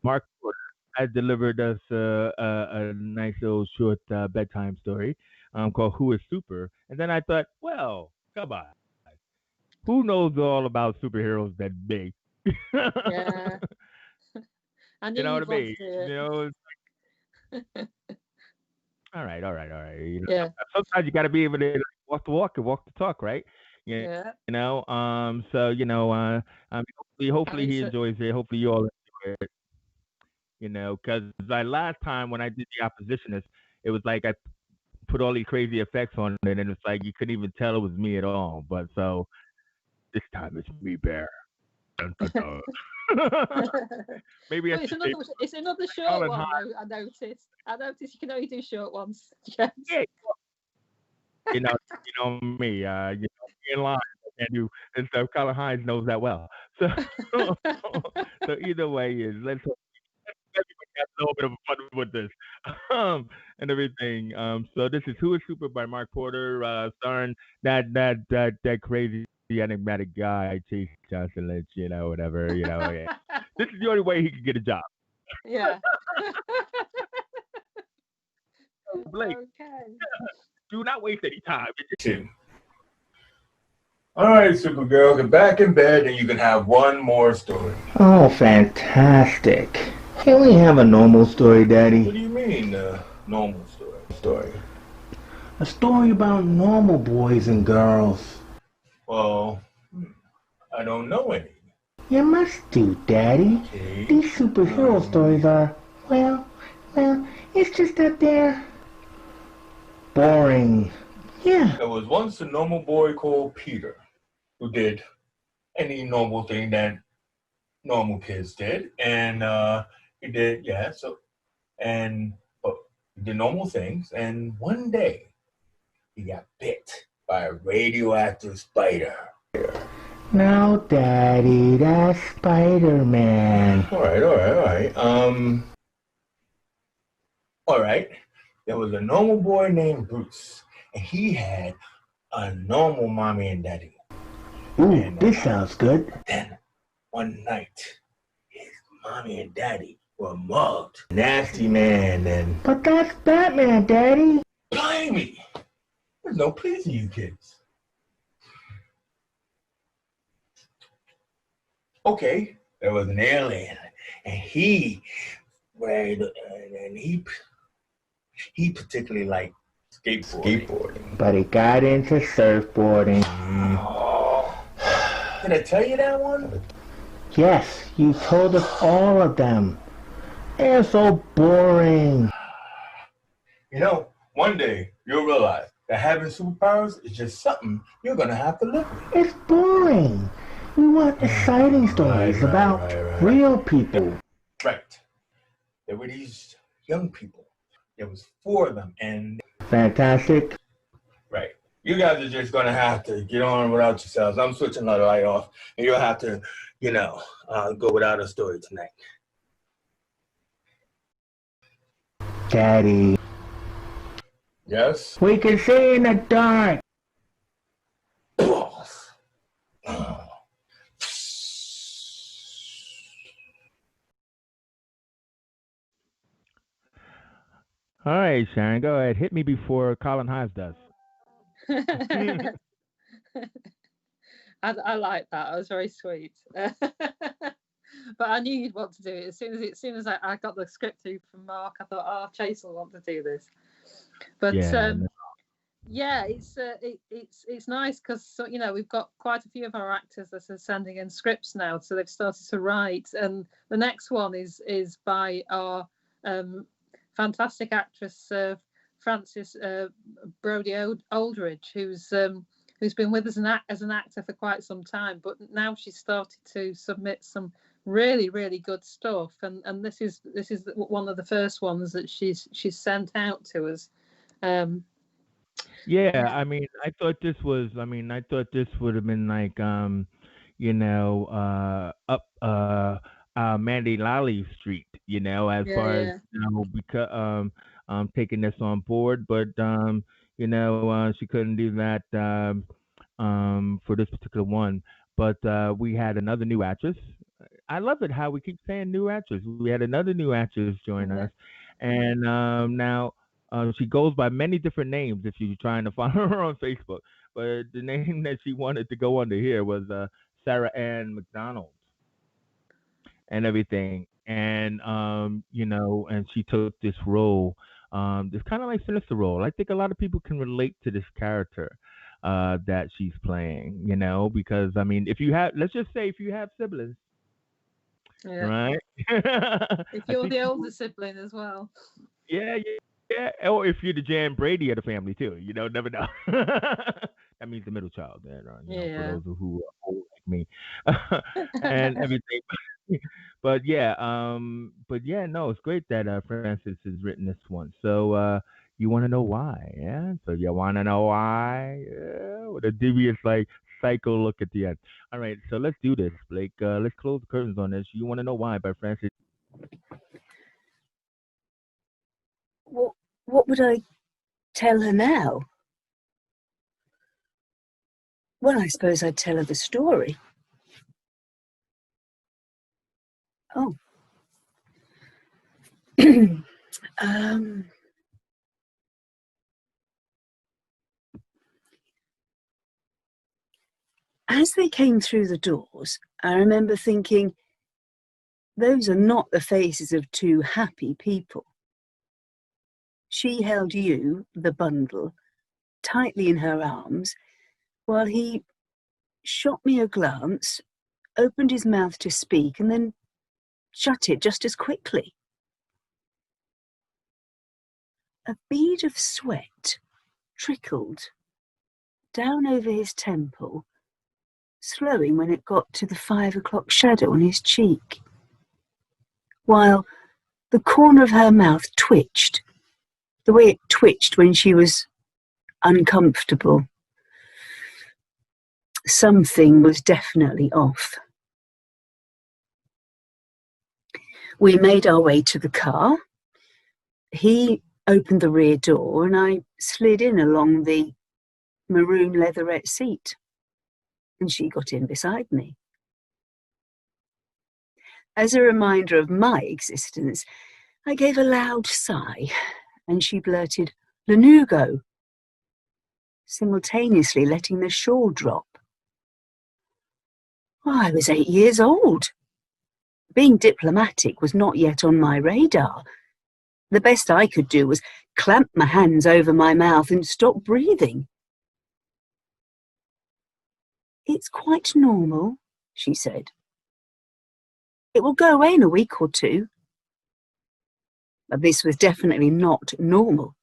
Mark Porter had delivered us a nice little short bedtime story called "Who is Super," and then I thought, well, come on, who knows all about superheroes that big? Yeah. I knew You know what you'd I want mean? to do All right. Yeah. Sometimes you got to be able to like, walk the walk and walk the talk, right? You Yeah. hopefully And he it's enjoys it. Hopefully you all enjoy it. Because like last time when I did the oppositionist, it was like I put all these crazy effects on it, and it's like you couldn't even tell it was me at all. But so this time it's me, Bear. Dun, dun, dun. Maybe I well, it's should say another short Colin one High. though. I noticed you can only do short ones. Yes. Yeah, you know, me. Me and Lion and you, and so Colin Hines knows that well. So, so either way is let's everybody have a little bit of fun with this, and everything. So this is Who is Super by Mark Porter, starring that crazy enigmatic guy, Chase Johnston-Lynch, whatever, Yeah. This is the only way he could get a job. Yeah. Blake, Okay. do not waste any time. Two. All right, Supergirl, get back in bed and you can have one more story. Oh, fantastic. Can we have a normal story, What Daddy? do you mean, normal story? A story about normal boys and girls. Well, I don't know any. You must do, Daddy. Okay. These superhero stories are, well, it's just that they're boring. Yeah. There was once a normal boy called Peter who did any normal thing that normal kids did, and he did, but he did normal things, and one day he got bit by a radioactive spider. Now, Daddy, that's Spider-Man. All right. All right. There was a normal boy named Bruce, and he had a normal mommy and daddy. Ooh, this sounds good. Then, one night, his mommy and daddy were mugged. Nasty man, and But that's Batman, Daddy. blimey, there's no pleasing you kids. Okay, there was an alien, and he particularly liked skateboarding. But he got into surfboarding. Oh, did I tell you that one? Yes, you told us all of them. They're so boring. One day you'll realize that having superpowers is just something you're gonna have to live with. It's boring. We want exciting stories about real people. Right. There were these young people. There was 4 of them, and Fantastic. right. You guys are just gonna have to get on without yourselves. I'm switching the light off, and you'll have to, go without a story tonight. Daddy. Yes. We can see in the dark. Balls. All right, Sharon, go ahead. Hit me before Colin Hines does. I like that. That was very sweet. But I knew you'd want to do it as soon as I got the script through from Mark. I thought, oh, Chase will want to do this. But yeah, it's nice because we've got quite a few of our actors that are sending in scripts now, so they've started to write. And the next one is by our fantastic actress Frances Brodie Aldridge, who's been with us as an actor for quite some time, but now she's started to submit some really, really good stuff, and this is one of the first ones that she's sent out to us. Yeah, I mean, I thought this would have been like, up Mandy Lally Street, as far as Yeah. because taking this on board, but she couldn't do that for this particular one. But we had another new actress. I love it how we keep saying new actress. We had another new actress join us, and now she goes by many different names if you're trying to follow her on Facebook. But the name that she wanted to go under here was Sarah Ann McDonald and everything. And and she took this role, this kind of like sinister role. I think a lot of people can relate to this character that she's playing, because I mean, let's just say if you have siblings, right? If you're the older sibling as well. Yeah. Or if you're the Jan Brady of the family too, never know. That means the middle child, for those who are old like me, and everything. But no, it's great that Frances has written this one. So you want to know why? Yeah. So you want to know why? Yeah. With a devious psycho look at the end. All right. So let's do this, Blake. Let's close the curtains on this. You want to know why by Frances. What would I tell her now? Well, I suppose I'd tell her the story. Oh. As they came through the doors, I remember thinking, those are not the faces of two happy people. She held you, the bundle, tightly in her arms, while he shot me a glance, opened his mouth to speak, and then shut it just as quickly. A bead of sweat trickled down over his temple, slowing when it got to the 5 o'clock shadow on his cheek, while the corner of her mouth twitched, the way it twitched when she was uncomfortable. Something was definitely off. We made our way to the car. He opened the rear door and I slid in along the maroon leatherette seat, and she got in beside me. As a reminder of my existence, I gave a loud sigh and she blurted, "Lanugo," simultaneously letting the shawl drop. I was 8 years old. Being diplomatic was not yet on my radar. The best I could do was clamp my hands over my mouth and stop breathing. "It's quite normal," she said. "It will go away in a week or two." But this was definitely not normal.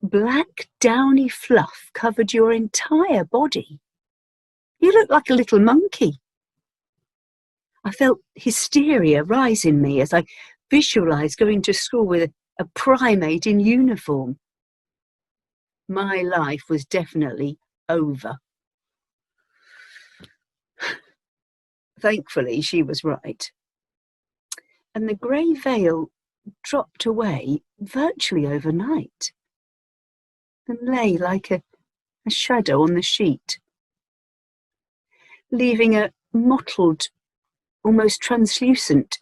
Black downy fluff covered your entire body. You looked like a little monkey. I felt hysteria rise in me as I visualised going to school with a primate in uniform. My life was definitely over. Thankfully, she was right. And the grey veil dropped away virtually overnight and lay like a shadow on the sheet, leaving a mottled, almost translucent,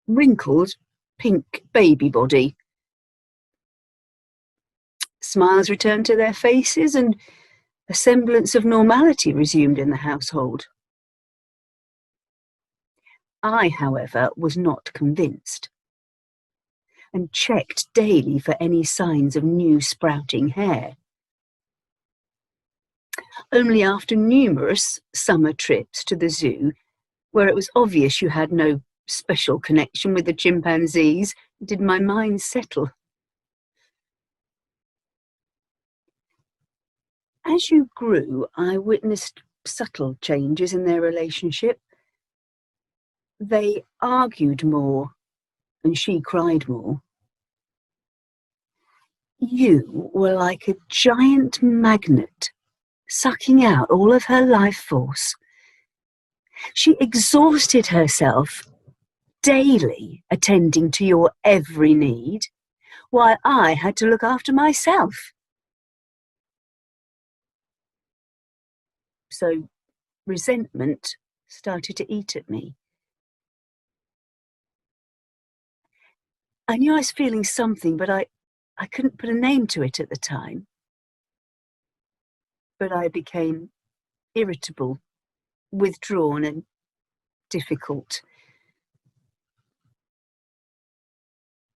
wrinkled pink baby body. Smiles returned to their faces and a semblance of normality resumed in the household. I, however, was not convinced, and checked daily for any signs of new sprouting hair. Only after numerous summer trips to the zoo, where it was obvious you had no special connection with the chimpanzees, did my mind settle. As you grew, I witnessed subtle changes in their relationship. They argued more, and she cried more. You were like a giant magnet, sucking out all of her life force. She exhausted herself daily attending to your every need, while I had to look after myself. So resentment started to eat at me. I knew I was feeling something, but I couldn't put a name to it at the time. But I became irritable, withdrawn, and difficult.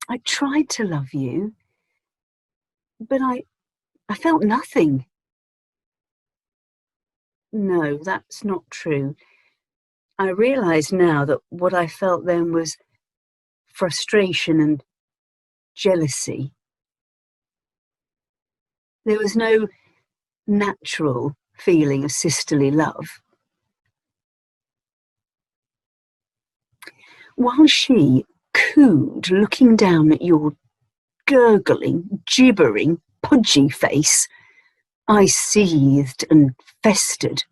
I tried to love you, but I felt nothing. No, that's not true. I realise now that what I felt then was frustration and jealousy. There was no natural feeling of sisterly love. While she cooed, looking down at your gurgling, gibbering, pudgy face, I seethed and festered.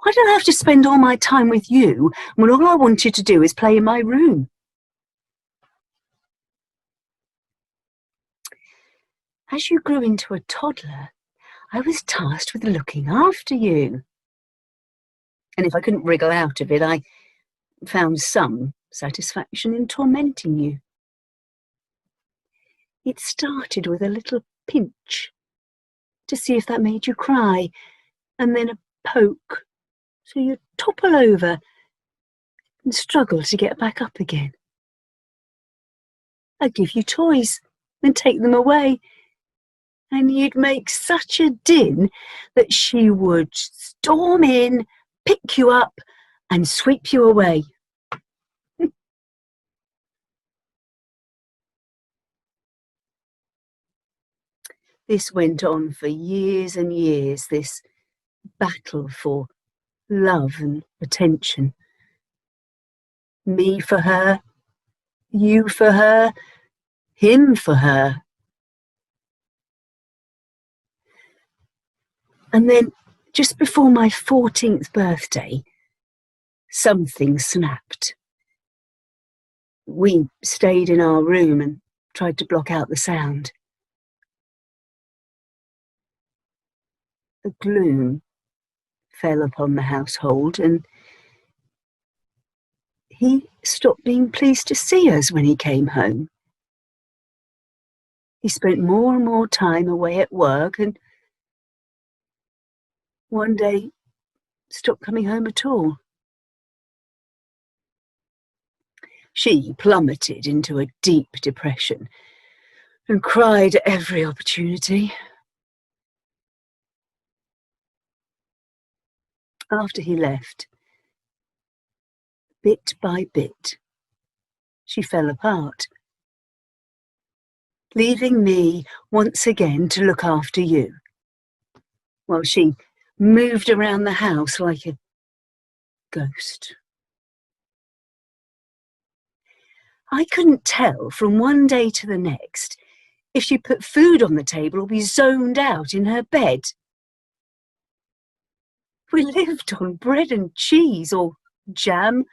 Why did I have to spend all my time with you when all I wanted to do is play in my room? As you grew into a toddler, I was tasked with looking after you. And if I couldn't wriggle out of it, I found some satisfaction in tormenting you. It started with a little pinch to see if that made you cry, and then a poke so you'd topple over and struggle to get back up again. I'd give you toys and take them away, and you'd make such a din that she would storm in, pick you up, and sweep you away. This went on for years and years, this battle for love and attention. Me for her, you for her, him for her. And then, just before my 14th birthday, something snapped. We stayed in our room and tried to block out the sound. A gloom fell upon the household, and he stopped being pleased to see us when he came home. He spent more and more time away at work, and one day stopped coming home at all. She plummeted into a deep depression and cried at every opportunity. After he left, bit by bit, she fell apart, leaving me once again to look after you, while she moved around the house like a ghost. I couldn't tell from one day to the next if she put food on the table or be zoned out in her bed. We lived on bread and cheese or jam,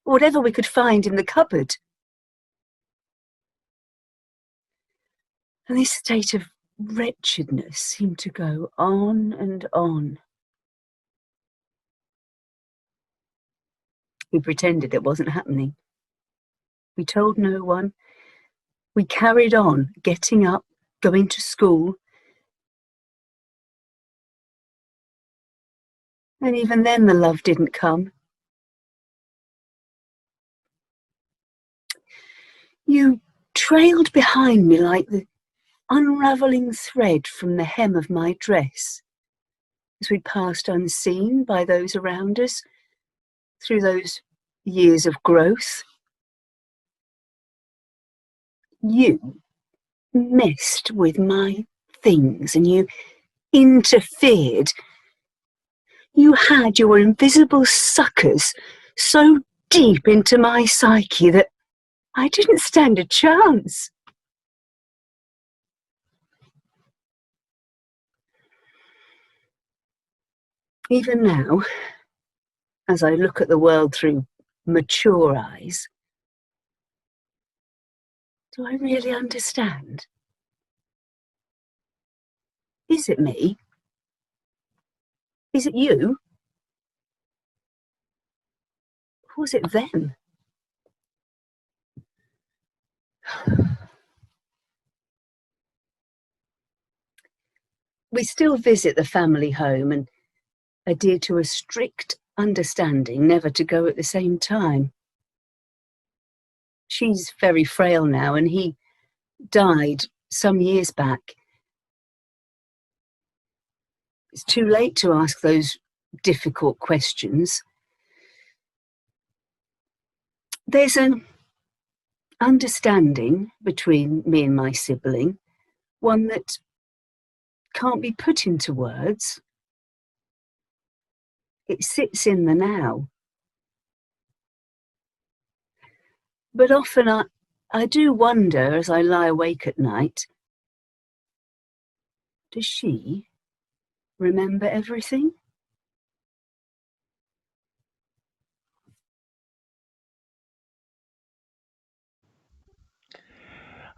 or whatever we could find in the cupboard. And this state of wretchedness seemed to go on and on. We pretended it wasn't happening. We told no one. We carried on, getting up, going to school. And even then the love didn't come. You trailed behind me like the unravelling thread from the hem of my dress as we passed unseen by those around us through those years of growth. You messed with my things and you interfered. You had your invisible suckers so deep into my psyche that I didn't stand a chance. Even now, as I look at the world through mature eyes, do I really understand? Is it me? Is it you? Or was it them? We still visit the family home and adhere to a strict understanding never to go at the same time. She's very frail now and he died some years back. It's too late to ask those difficult questions. There's an understanding between me and my sibling, one that can't be put into words. It sits in the now. But often I do wonder as I lie awake at night, does she remember everything?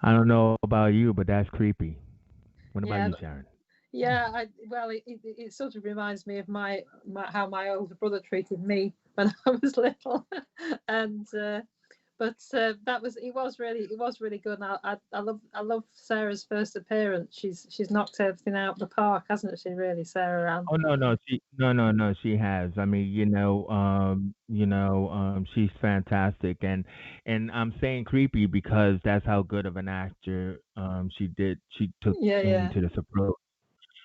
I don't know about you, but that's creepy. What about Yeah, you, Sharon? yeah. Well, it sort of reminds me of how my older brother treated me when I was little, and but it was really good. And I love Sarah's first appearance. She's knocked everything out of the park, hasn't she? Really, Sarah Ann. Oh no, no, she has. I mean, she's fantastic, and I'm saying creepy because that's how good of an actor she took Yeah, yeah. into this approach.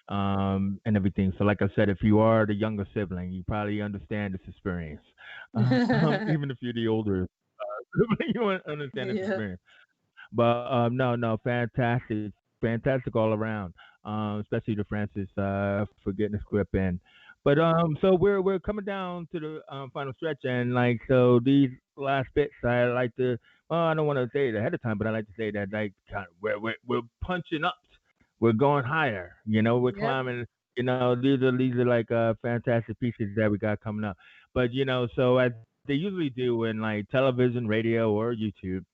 And everything. So, like I said, if you are the younger sibling, you probably understand this experience. Even if you're the older sibling, you won't understand this Yeah. experience. But no, fantastic, fantastic all around. Especially to Francis for getting the script in. But so we're coming down to the final stretch, and like so these last bits, I like to. Well, I don't want to say it ahead of time, but I like to say that like kind of, we're punching up, we're going higher. We're Yep. climbing. These are like fantastic pieces that we got coming up. But so as they usually do in like television, radio, or YouTube,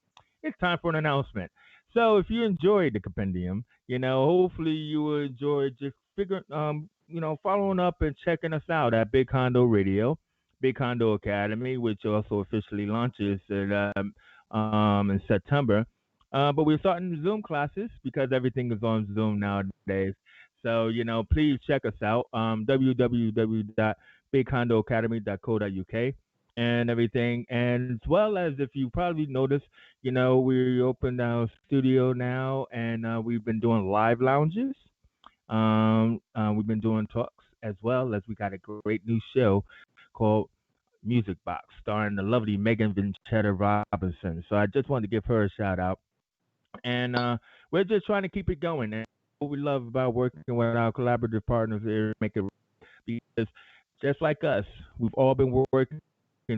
it's time for an announcement. So if you enjoyed the compendium, hopefully you will enjoy just following up and checking us out at Big Condo Radio, Big Condo Academy, which also officially launches in September. But we're starting Zoom classes because everything is on Zoom nowadays. So, please check us out, www.bigcondoacademy.co.uk and everything. And as well as if you probably noticed, we opened our studio now and we've been doing live lounges. We've been doing talks as well as we got a great new show called Music Box starring the lovely Megan Vinchetta Robinson. So I just wanted to give her a shout out. And we're just trying to keep it going. And what we love about working with our collaborative partners is make it because just like us, we've all been working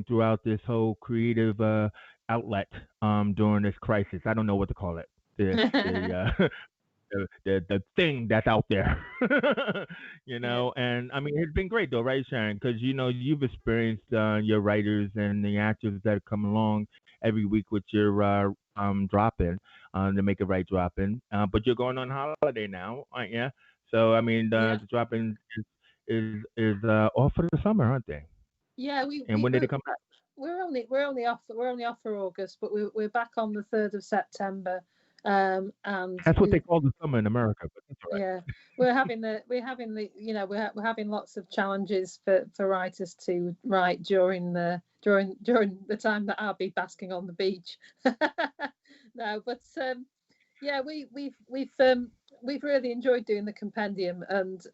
throughout this whole creative outlet during this crisis. I don't know what to call it. The the thing that's out there. Yeah. And I mean it's been great though, right, Sharon? Because you've experienced your writers and the actors that come along every week with your drop in, the Make It Right drop in. But you're going on holiday now, aren't you? So I mean Yeah. the drop in is off for the summer, aren't they? Yeah. And when did they come back? We're only off for August, but we're back on the 3rd of September. And That's what they call the summer in America, but that's all right. yeah, we're having lots of challenges for writers to write during the time that I'll be basking on the beach. No, but yeah, we've really enjoyed doing the compendium, and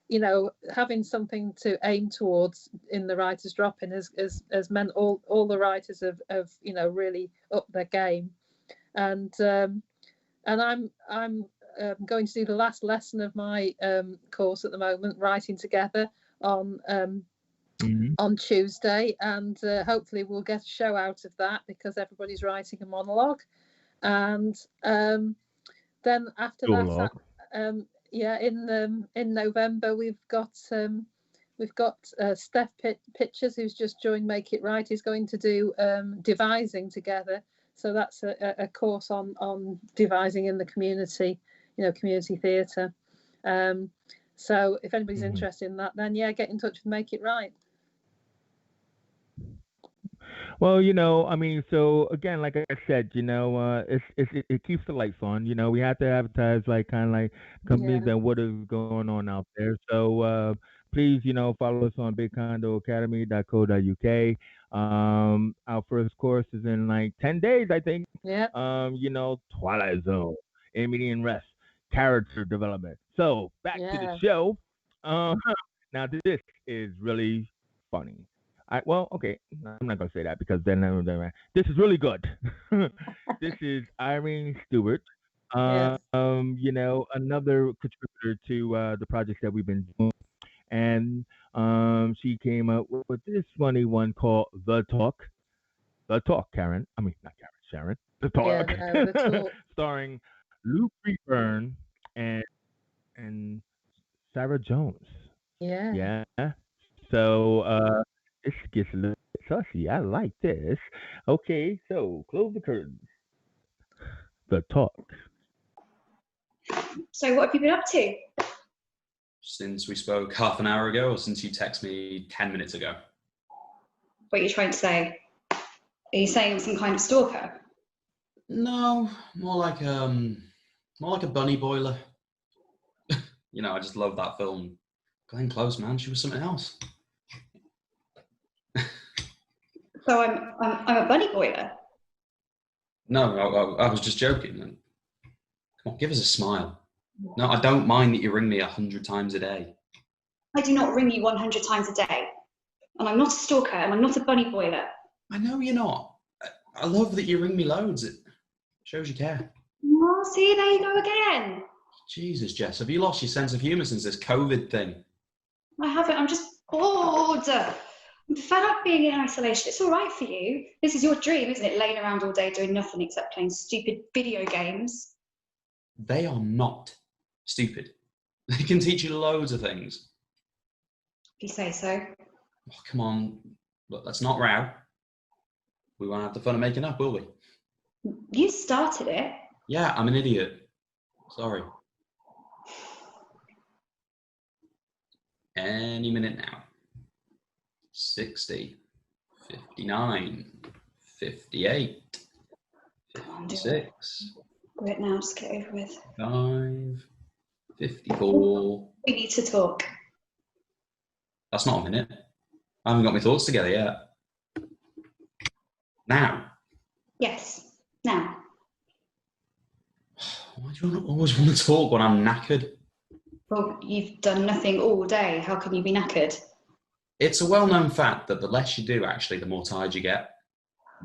you know, having something to aim towards in the writers drop-in has meant all the writers have you know, really upped their game, and I'm going to do the last lesson of my course at the moment, writing together on on Tuesday, and hopefully we'll get a show out of that because everybody's writing a monologue, and then after that, yeah, in November we've got Steph Pitchers, who's just joined Make It Right. He's going to do devising together. So that's a course on devising in the community, you know, community theatre. So if anybody's interested in that, then yeah, get in touch with Make It Right. Well, you know, I mean, so again, like I said, you know, it keeps the lights on. You know, we have to advertise like kind of like companies and what is going on out there. So please, you know, follow us on bigcondoacademy.co.uk. Our first course is in like 10 days, I think. Yeah. You know, Twilight Zone, Median Rest, character development. So back to the show. Now this is really funny. Well, okay, I'm not gonna say that because then this is really good. This is Irene Stewart. You know, another contributor to the projects that we've been doing, and she came up with this funny one called The Talk. The Talk, Karen. I mean, not Karen, Sharon. The Talk. Yeah, no, The Talk. Starring Luke Freeburn and Sarah Jones. Yeah. Yeah. So this gets a little bit saucy. I like this. Okay, so close the curtains. The talk. So what have you been up to? Since we spoke half an hour ago, or since you texted me 10 minutes ago? What are you trying to say? Are you saying some kind of stalker? No, more like a bunny boiler. You know, I just love that film. Glenn Close, man, she was something else. So I'm a bunny boiler. No, I was just joking. Come on, give us a smile. No, I don't mind that you ring me 100 times a day. I do not ring you 100 times a day. And I'm not a stalker, and I'm not a bunny boiler. I know you're not. I love that you ring me loads. It shows you care. Oh, see, there you go again. Jesus, Jess, have you lost your sense of humour since this COVID thing? I haven't. I'm just bored. I'm fed up being in isolation. It's all right for you. This is your dream, isn't it? Laying around all day doing nothing except playing stupid video games. They are not stupid. They can teach you loads of things. If you say so. Oh, come on. Look, let's not row. We won't have the fun of making up, will we? You started it. Yeah, I'm an idiot. Sorry. Any minute now. 60, 59, 58, 56. Do it now, just get over with. 5, 54. We need to talk. That's not a minute. I haven't got my thoughts together yet. Now. Yes, now. Why do you always want to talk when I'm knackered? Well, you've done nothing all day. How can you be knackered? It's a well-known fact that the less you do, actually, the more tired you get.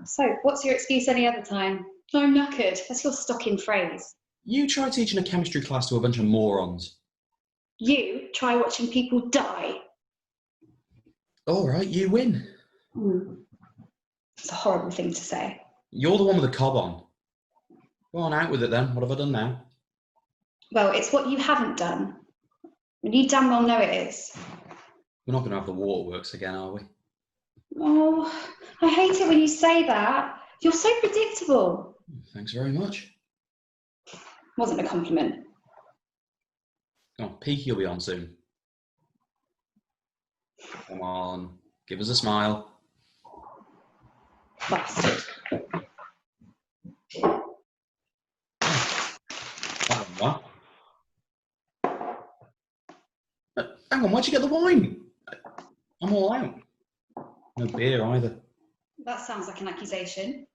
So, what's your excuse any other time? I'm knackered. That's your stock-in phrase. You try teaching a chemistry class to a bunch of morons. You try watching people die. All right, you win. It's a horrible thing to say. You're the one with the cob on. Go on, out with it then. What have I done now? Well, it's what you haven't done. And you damn well know it is. We're not going to have the waterworks again, are we? Oh, I hate it when you say that. You're so predictable. Thanks very much. Wasn't a compliment. Come on, Peaky will be on soon. Come on, give us a smile. Bastard. What? Hang on, where'd you get the wine? I'm all out. No beer either. That sounds like an accusation.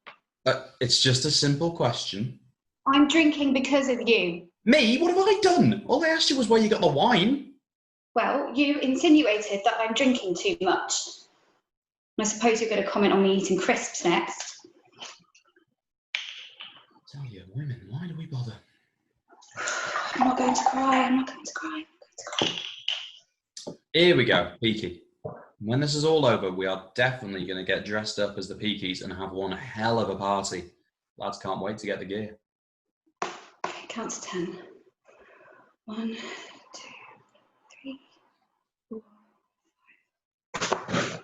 It's just a simple question. I'm drinking because of you. Me? What have I done? All I asked you was where you got the wine. Well, you insinuated that I'm drinking too much. And I suppose you're going to comment on me eating crisps next. Tell you, women, why do we bother? I'm not going to cry. I'm not going to cry. Here we go, Peaky. When this is all over, we are definitely going to get dressed up as the Peakies and have one hell of a party. Lads can't wait to get the gear. Okay, count to 10. 1, 2, 3, 4,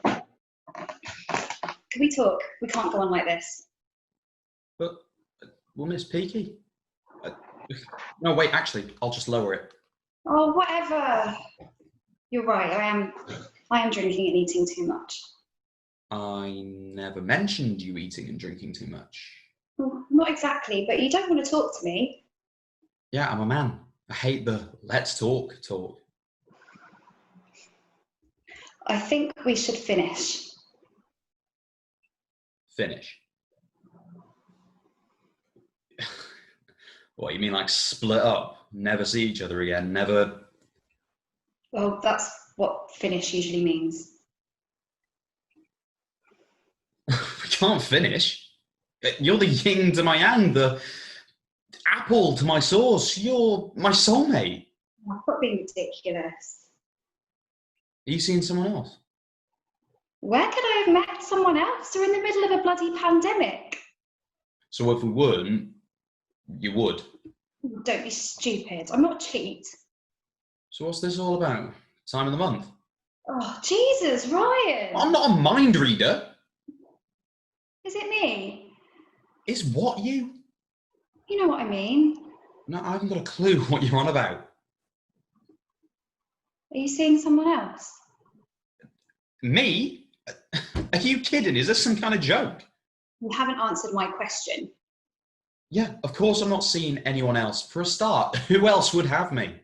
5. Can we talk? We can't go on like this. But, well, Miss Peaky. No, wait, actually, I'll just lower it. Oh, whatever. You're right. I am drinking and eating too much. I never mentioned you eating and drinking too much. Well, not exactly, but you don't want to talk to me. Yeah, I'm a man. I hate the let's talk. I think we should finish. Finish? What, you mean like split up? Never see each other again? Never... Well, that's what finish usually means. We can't finish. You're the yin to my yang, the apple to my sauce. You're my soulmate. Stop being ridiculous. Are you seeing someone else? Where could I have met someone else? We're in the middle of a bloody pandemic. So if we weren't, you would. Don't be stupid. I'm not a cheat. So what's this all about? Time of the month? Oh, Jesus, Ryan. I'm not a mind reader. Is it me? Is what you? You know what I mean. No, I haven't got a clue what you're on about. Are you seeing someone else? Me? Are you kidding? Is this some kind of joke? You haven't answered my question. Yeah, of course I'm not seeing anyone else. For a start, who else would have me?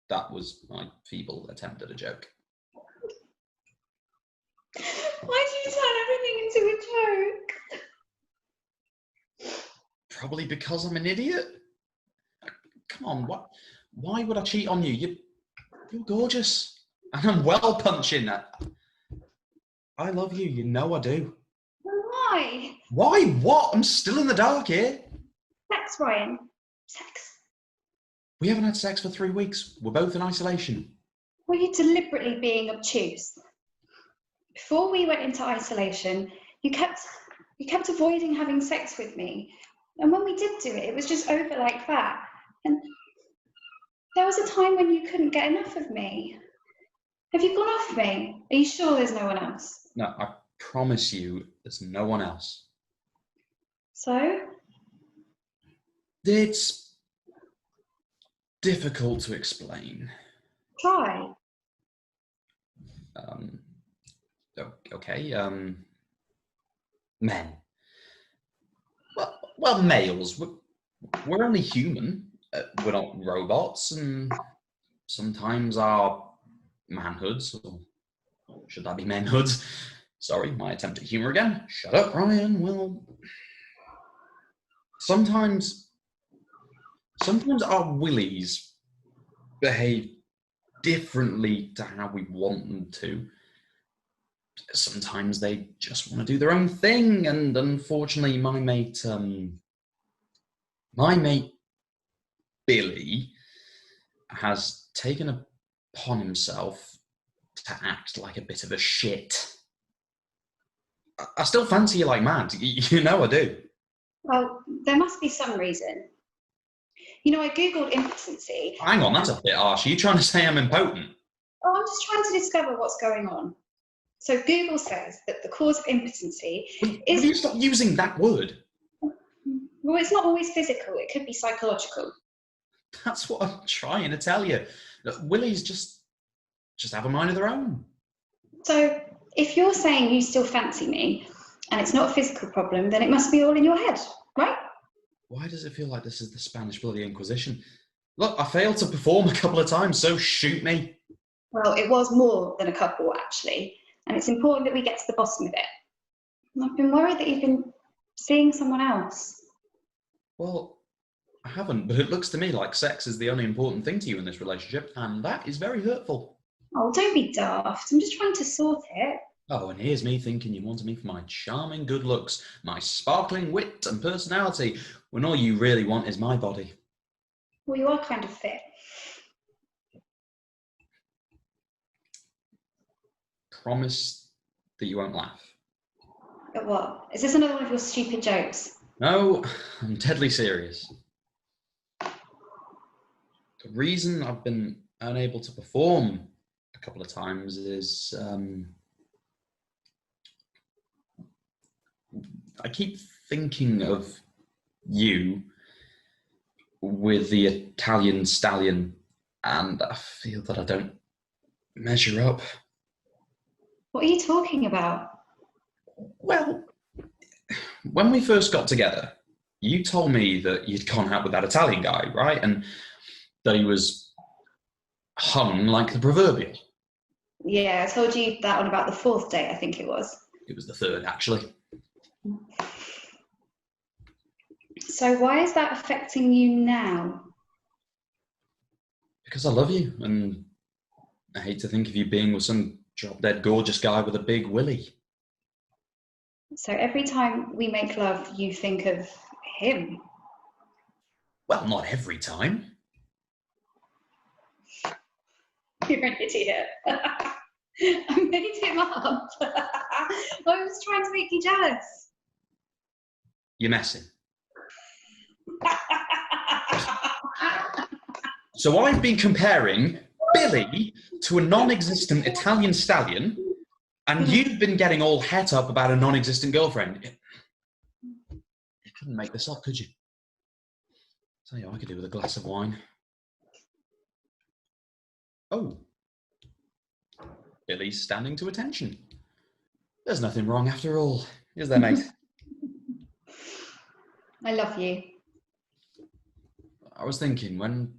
That was my feeble attempt at a joke. Why do you turn everything into a joke? Probably because I'm an idiot. Come on, what? Why would I cheat on you? You're gorgeous. And I'm well punching that. I love you, you know I do. Why? Why what? I'm still in the dark here. Sex, Ryan. Sex. We haven't had sex for 3 weeks. We're both in isolation. Were you deliberately being obtuse? Before we went into isolation, you kept avoiding having sex with me. And when we did do it, it was just over like that. And there was a time when you couldn't get enough of me. Have you gone off me? Are you sure there's no one else? No, I promise you there's no one else. So? It's difficult to explain. Try. Okay, men. Well, males. We're only human. We're not robots, and sometimes our manhoods, or should that be menhoods? Sorry, my attempt at humour again. Shut up, Ryan. Well, sometimes our willies behave differently to how we want them to. Sometimes they just want to do their own thing, and unfortunately, my mate Billy has taken upon himself to act like a bit of a shit. I still fancy you like mad. You know I do. Well, there must be some reason. You know, I googled impotency. Hang on, that's a bit harsh. Are you trying to say I'm impotent? Oh, I'm just trying to discover what's going on. So Google says that the cause of impotency is... Will you stop using that word? Well, it's not always physical. It could be psychological. That's what I'm trying to tell you. Look, willies just have a mind of their own. So if you're saying you still fancy me and it's not a physical problem, then it must be all in your head, right? Why does it feel like this is the Spanish bloody Inquisition? Look, I failed to perform a couple of times, so shoot me. Well, it was more than a couple, actually. And it's important that we get to the bottom of it. I've been worried that you've been seeing someone else. Well, I haven't, but it looks to me like sex is the only important thing to you in this relationship, and that is very hurtful. Oh, don't be daft. I'm just trying to sort it. Oh, and here's me thinking you wanted me for my charming good looks, my sparkling wit and personality, when all you really want is my body. Well, you are kind of fit. Promise that you won't laugh. But what? Is this another one of your stupid jokes? No, I'm deadly serious. The reason I've been unable to perform a couple of times is I keep thinking of you with the Italian stallion, and I feel that I don't measure up. What are you talking about? Well, when we first got together, you told me that you'd gone out with that Italian guy, right? And that he was hung like the proverbial. Yeah, I told you that on about the 4th date, I think it was. It was the 3rd, actually. So why is that affecting you now? Because I love you, and I hate to think of you being with some drop-dead gorgeous guy with a big willy. So every time we make love, you think of him? Well, not every time. You're an idiot. I made him up. I was trying to make you jealous. You're messing. So I've been comparing Billy to a non-existent Italian stallion, and you've been getting all het up about a non-existent girlfriend. You couldn't make this up, could you? Tell you what I could do with a glass of wine. Oh. Billy's standing to attention. There's nothing wrong after all, is there, mate? I love you. I was thinking, when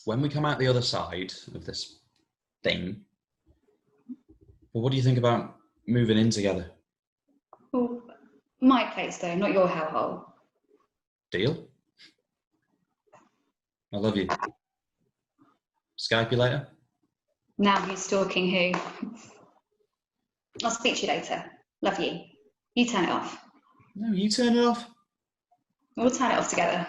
we come out the other side of this thing, well, what do you think about moving in together? Well, my place though, not your hellhole. Deal? I love you. Skype you later? Now who's stalking who? I'll speak to you later. Love you. You turn it off. No, you turn it off. We'll turn it off together.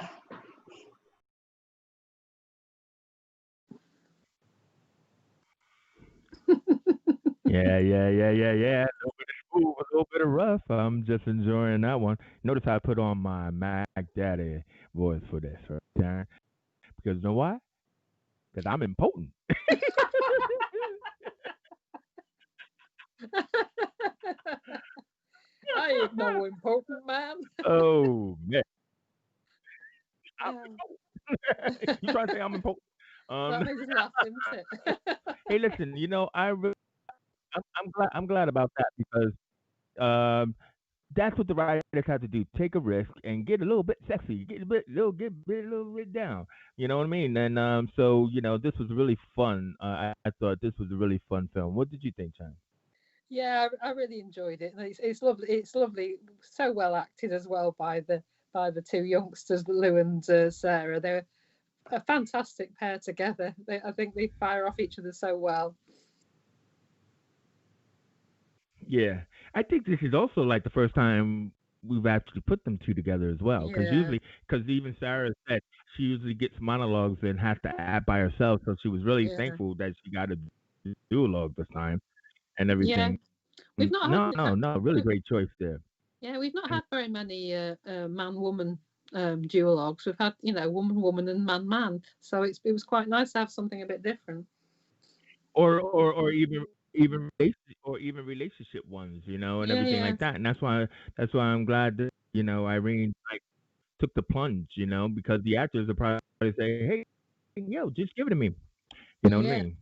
Yeah. A little bit of rough. I'm just enjoying that one. Notice I put on my Mac Daddy voice for this, right? Because you know why? Because I'm impotent. I ain't no important man. Oh man, I'm Yeah. impotent. You trying to say I'm impotent? That makes us laugh, isn't it? Hey, listen. I'm glad about that because that's what the writers have to do. Take a risk and get a little bit sexy, get a little bit down. You know what I mean? And so this was really fun. I thought this was a really fun film. What did you think, Chan? Yeah, I really enjoyed it. It's lovely. It's lovely. So well acted as well by the two youngsters, Lou and Sarah. They're a fantastic pair together. I think they fire off each other so well. Yeah, I think this is also like the first time we've actually put them two together as well. Because Yeah. because even Sarah said she usually gets monologues and has to act by herself, so she was really Yeah. thankful that she got a duologue this time and Yeah. everything. We've not No, really great choice there. Yeah, we've not had very many man-woman duologues. We've had, woman-woman and man-man. So it was quite nice to have something a bit different. Or even relationship ones, and Yeah, everything yeah. like that. And that's why I'm glad that Irene like took the plunge, because the actors are probably say, hey, yo, just give it to me. You know what I Yeah. mean?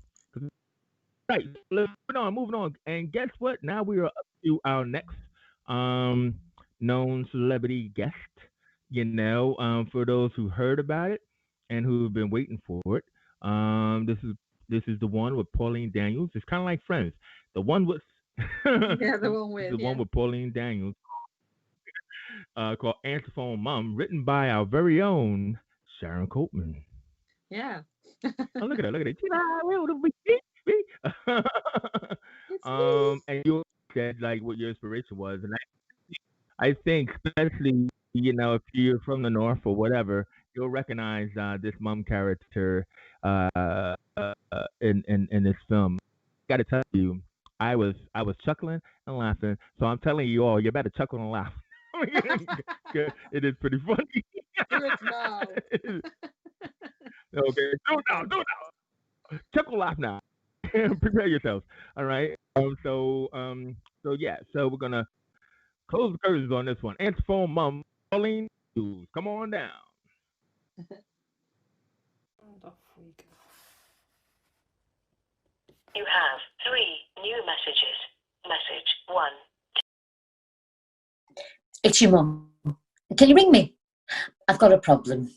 Right. Moving on. And guess what? Now we are up to our next known celebrity guest. For those who heard about it and who have been waiting for it. This is the one with Pauline Daniels. It's kind of like Friends. The one with Yeah, the one It's with, the one yeah. with Pauline Daniels, called Answer Phone Mom, written by our very own Sharon Colpman. Yeah. Oh, look at her, look at her. It's me. And you said like what your inspiration was, and I think especially if you're from the north or whatever, you'll recognize this mom character in this film. Got to tell you, I was chuckling and laughing. So I'm telling you all, you better chuckle and laugh. It is pretty funny. Do it now. Okay, do now, chuckle, laugh now. Prepare yourselves. All right. So yeah. So we're gonna close the curtains on this one. Answer phone, mom. Pauline, come on down. And off we go. You have 3 new messages. Message 1. It's your mum. Can you ring me? I've got a problem.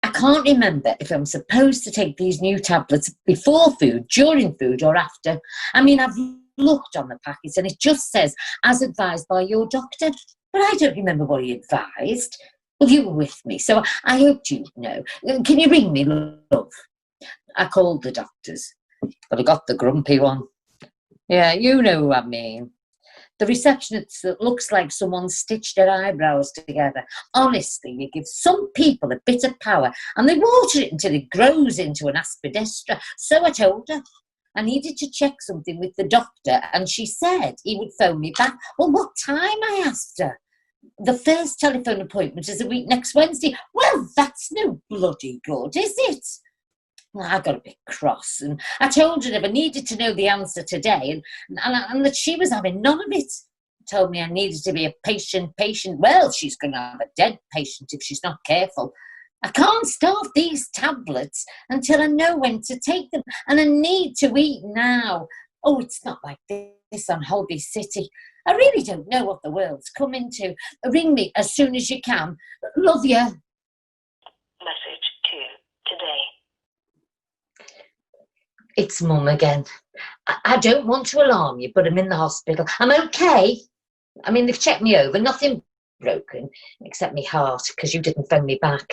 I can't remember if I'm supposed to take these new tablets before food, during food, or after. I mean, I've looked on the packets and it just says, as advised by your doctor. But I don't remember what he advised. Well, you were with me, so I hoped you'd know. Can you ring me, love? I called the doctors, but I got the grumpy one. Yeah, you know who I mean. The receptionist that looks like someone stitched their eyebrows together. Honestly, you give some people a bit of power and they water it until it grows into an aspidistra. So I told her. I needed to check something with the doctor and she said he would phone me back. Well, what time? I asked her. The first telephone appointment is a week next Wednesday. Well, that's no bloody good, is it? Well, I got a bit cross and I told her if I needed to know the answer today and that she was having none of it. Told me I needed to be a patient. Well, she's going to have a dead patient if she's not careful. I can't start these tablets until I know when to take them and I need to eat now. Oh, it's not like this on Holby City. I really don't know what the world's coming to. Ring me as soon as you can. Love you. Message 2. Today. It's Mum again. I don't want to alarm you, but I'm in the hospital. I'm okay. I mean, they've checked me over. Nothing broken, except my heart, because you didn't phone me back.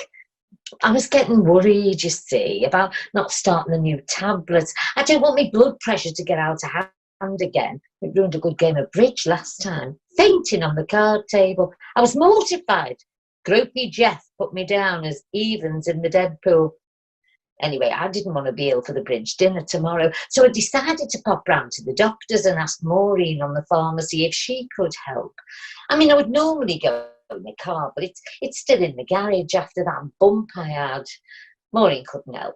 I was getting worried, you see, about not starting the new tablets. I don't want my blood pressure to get out of hand again. It ruined a good game of bridge last time. Fainting on the card table. I was mortified. Gropey Jeff put me down as evens in the dead pool. Anyway, I didn't want to be ill for the bridge dinner tomorrow, so I decided to pop round to the doctor's and ask Maureen on the pharmacy if she could help. I mean, I would normally go in my car, but it's still in the garage after that bump I had. Maureen couldn't help.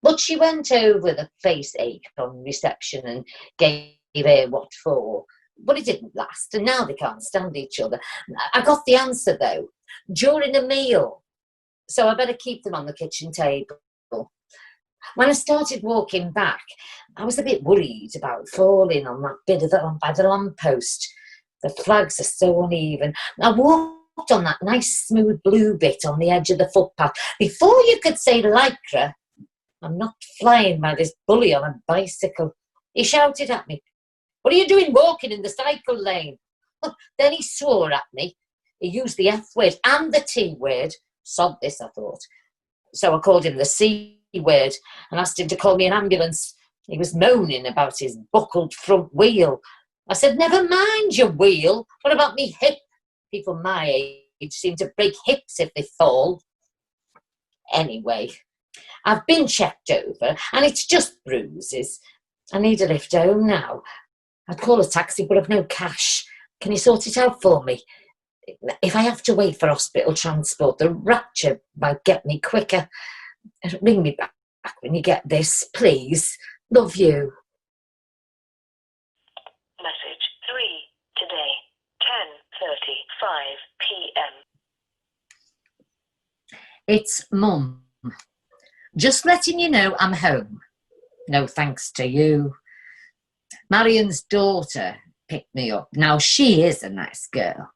But she went over with a face ache on reception and gave her what for. But it didn't last, and now they can't stand each other. I got the answer, though, during a meal, so I better keep them on the kitchen table. When I started walking back, I was a bit worried about falling on that bit of by the lamppost. The flags are so uneven. I walked on that nice smooth blue bit on the edge of the footpath. Before you could say lycra, I'm knocked flying by this bully on a bicycle. He shouted at me, "What are you doing walking in the cycle lane?" Then he swore at me. He used the F word and the T word. Sod this, I thought. So I called him the C word and asked him to call me an ambulance. He was moaning about his buckled front wheel. I said, "Never mind your wheel. What about me hip?" People my age seem to break hips if they fall. Anyway, I've been checked over and it's just bruises. I need a lift home now. I'd call a taxi, but I've no cash. Can you sort it out for me? If I have to wait for hospital transport, the rapture might get me quicker. Ring me back when you get this, please. Love you. Message 3. Today. 10:35 p.m. It's Mum. Just letting you know I'm home. No thanks to you. Marion's daughter picked me up. Now, she is a nice girl.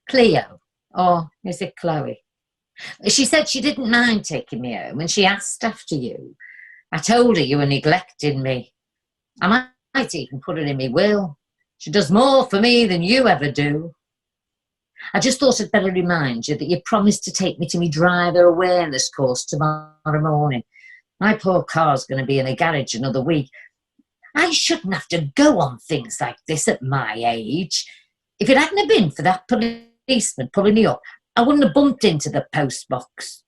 Cleo. Or is it Chloe? She said she didn't mind taking me home and she asked after you. I told her you were neglecting me. I might even put her in my will. She does more for me than you ever do. I just thought I'd better remind you that you promised to take me to my driver awareness course tomorrow morning. My poor car's going to be in a garage another week. I shouldn't have to go on things like this at my age. If it hadn't have been for that policeman pulling me up, I wouldn't have bumped into the postbox.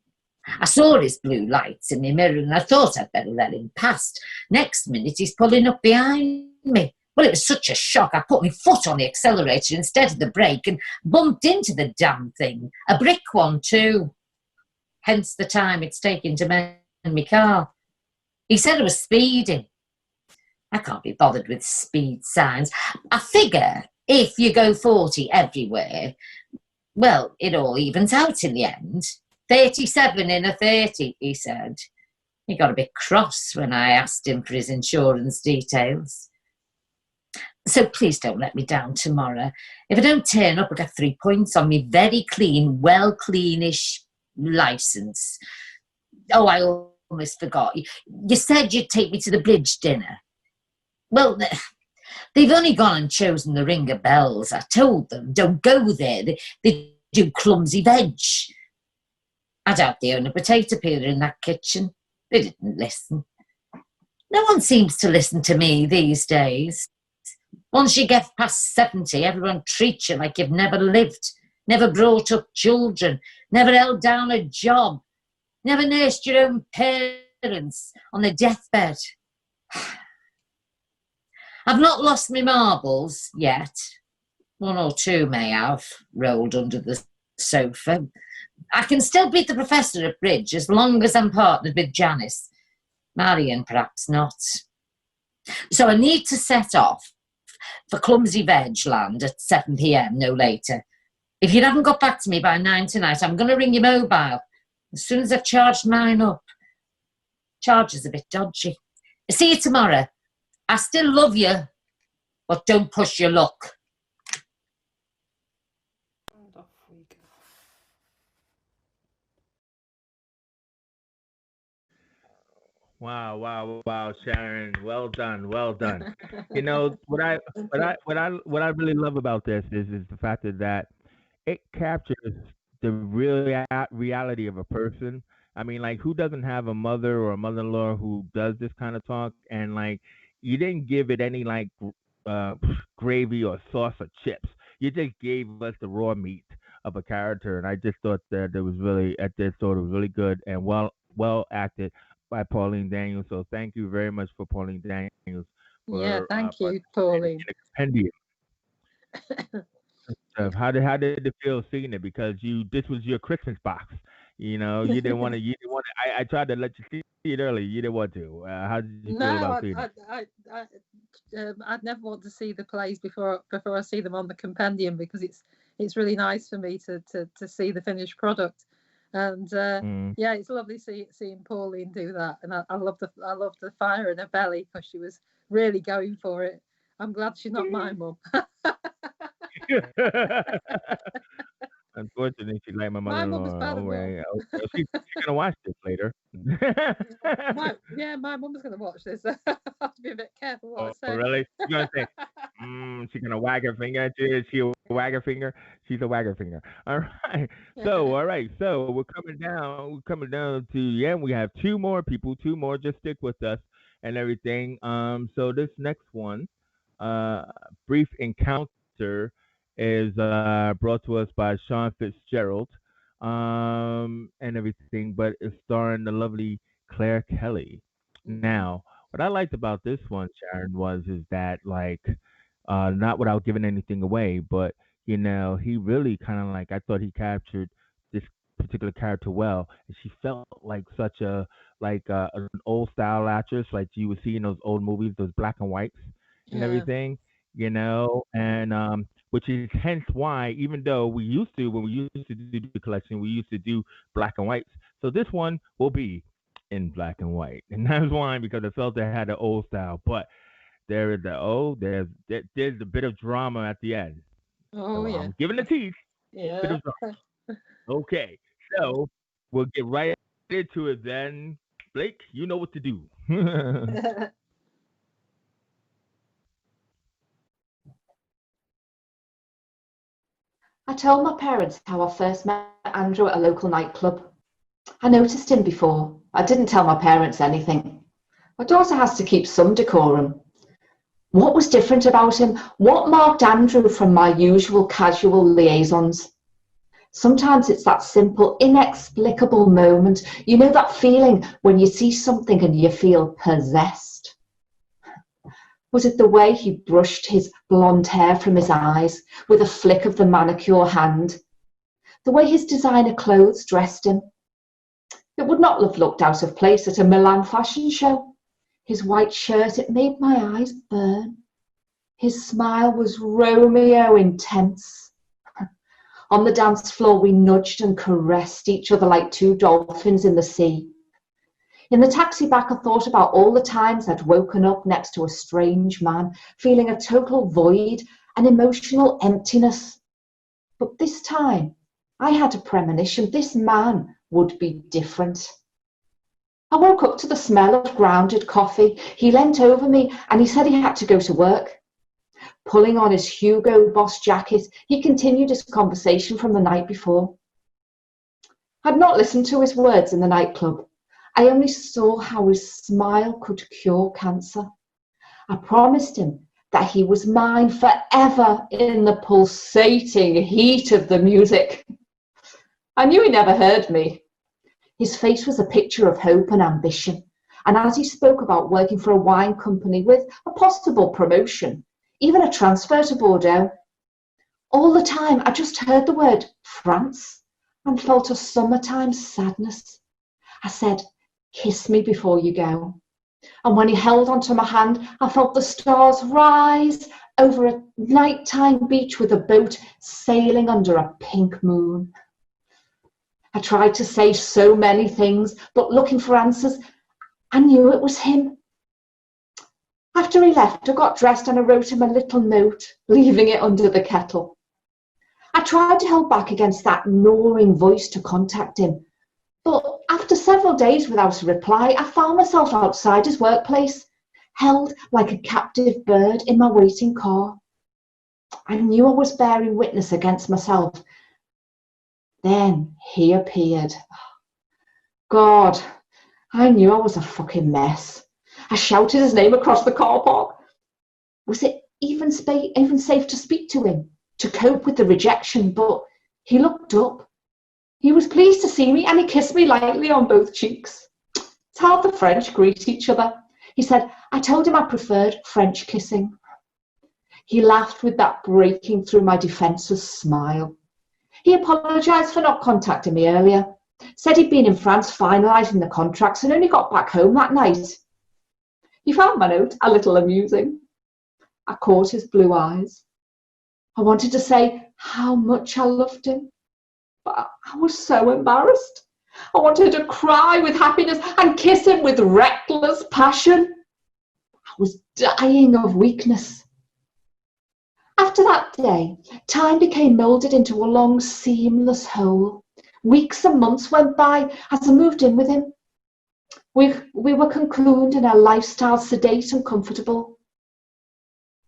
I saw his blue lights in my mirror and I thought I'd better let him past. Next minute, he's pulling up behind me. Well, it was such a shock, I put my foot on the accelerator instead of the brake and bumped into the damn thing. A brick one, too. Hence the time it's taken to mend my car. He said I was speeding. I can't be bothered with speed signs. I figure if you go 40 everywhere, well, it all evens out in the end. 37 in a 30, he said. He got a bit cross when I asked him for his insurance details. So please don't let me down tomorrow. If I don't turn up, I'll get 3 points on me very clean, well cleanish licence. Oh, I almost forgot. You said you'd take me to the bridge dinner. Well, they've only gone and chosen the Ring of Bells. I told them, don't go there. They do clumsy veg. I doubt they own a potato peeler in that kitchen. They didn't listen. No one seems to listen to me these days. Once you get past 70, everyone treats you like you've never lived, never brought up children, never held down a job, never nursed your own parents on their deathbed. I've not lost my marbles yet. 1 or 2 may have, rolled under the sofa. I can still beat the professor at bridge as long as I'm partnered with Janice. Marion, perhaps not. So I need to set off for Clumsy Veg Land at 7 p.m, no later. If you haven't got back to me by 9 tonight, I'm going to ring your mobile as soon as I've charged mine up. Charger's a bit dodgy. See you tomorrow. I still love you, but don't push your luck. Wow, Sharon. Well done, well done. You know what I really love about this is the fact that it captures the real reality of a person. I mean, like, who doesn't have a mother or a mother-in-law who does this kind of talk? And like, you didn't give it any like uh, gravy or sauce or chips. You just gave us the raw meat of a character, and I just thought that it was really, I just thought it was really good and well acted by Pauline Daniels. So thank you very much for Pauline Daniels Yeah, for thank you, participating Pauline. in the compendium. How did it feel seeing it? Because this was your Christmas box. You didn't want to. You didn't want to. I tried to let you see it early. You didn't want to. How did you feel No, about seeing it? I'd never want to see the plays before I see them on the compendium, because it's really nice for me to see the finished product. And yeah, it's lovely seeing Pauline do that, and I love the fire in her belly because she was really going for it. I'm glad she's not my mum. Unfortunately, she's like my My mum was mother-in-law. bad Oh, as well. right. Oh, she's gonna watch this later. My mum's going to watch this. I have to be a bit careful what I Oh, say. really? She's gonna say, she's gonna wag her finger at you. Is she a wag her finger? She's a wag her finger. All right. So we're coming down. We're coming down to the end. We have two more people. Two more. Just stick with us and everything. So this next one, uh, brief encounter, is brought to us by Sean Fitzgerald, and everything, but it's starring the lovely Claire Kelly. Now, what I liked about this one, Sharon, was is that, like, not without giving anything away, but he really kind of, like, I thought he captured this particular character well, and she felt like such a, like, an old style actress, like you would see in those old movies, those black and whites and Yeah. everything, and which is hence why, even though when we used to do the collection, we used to do black and whites. So this one will be in black and white, and that's why, because I felt it had the old style, but there's a bit of drama at the end. Oh So yeah. I'm giving the teeth, bit Yeah. of drama. Okay, so we'll get right into it then. Blake, you know what to do. I told my parents how I first met Andrew at a local nightclub. I noticed him before. I didn't tell my parents anything. My daughter has to keep some decorum. What was different about him? What marked Andrew from my usual casual liaisons? Sometimes it's that simple, inexplicable moment. You know that feeling when you see something and you feel possessed? Was it the way he brushed his blonde hair from his eyes with a flick of the manicure hand? The way his designer clothes dressed him? It would not have looked out of place at a Milan fashion show. His white shirt, it made my eyes burn. His smile was Romeo intense. On the dance floor, we nudged and caressed each other like two dolphins in the sea. In the taxi back, I thought about all the times I'd woken up next to a strange man, feeling a total void, an emotional emptiness. But this time, I had a premonition. This man would be different. I woke up to the smell of grounded coffee. He leant over me and he said he had to go to work. Pulling on his Hugo Boss jacket, he continued his conversation from the night before. I'd not listened to his words in the nightclub. I only saw how his smile could cure cancer. I promised him that he was mine forever in the pulsating heat of the music. I knew he never heard me. His face was a picture of hope and ambition, and as he spoke about working for a wine company with a possible promotion, even a transfer to Bordeaux, all the time I just heard the word France and felt a summertime sadness. I said, "Kiss me before you go." And when he held onto my hand, I felt the stars rise over a nighttime beach with a boat sailing under a pink moon. I tried to say so many things, but looking for answers, I knew it was him. After he left, I got dressed and I wrote him a little note, leaving it under the kettle. I tried to hold back against that gnawing voice to contact him, but after several days without a reply, I found myself outside his workplace, held like a captive bird in my waiting car. I knew I was bearing witness against myself. Then he appeared. God, I knew I was a fucking mess. I shouted his name across the car park. Was it even safe to speak to him, to cope with the rejection? But he looked up. He was pleased to see me and he kissed me lightly on both cheeks. It's how the French greet each other. He said, I told him I preferred French kissing. He laughed with that breaking through my defences smile. He apologised for not contacting me earlier, said he'd been in France finalising the contracts and only got back home that night. He found my note a little amusing. I caught his blue eyes. I wanted to say how much I loved him, but I was so embarrassed. I wanted to cry with happiness and kiss him with reckless passion. I was dying of weakness. After that day, time became moulded into a long, seamless whole. Weeks and months went by as I moved in with him. We were cocooned in a lifestyle sedate and comfortable.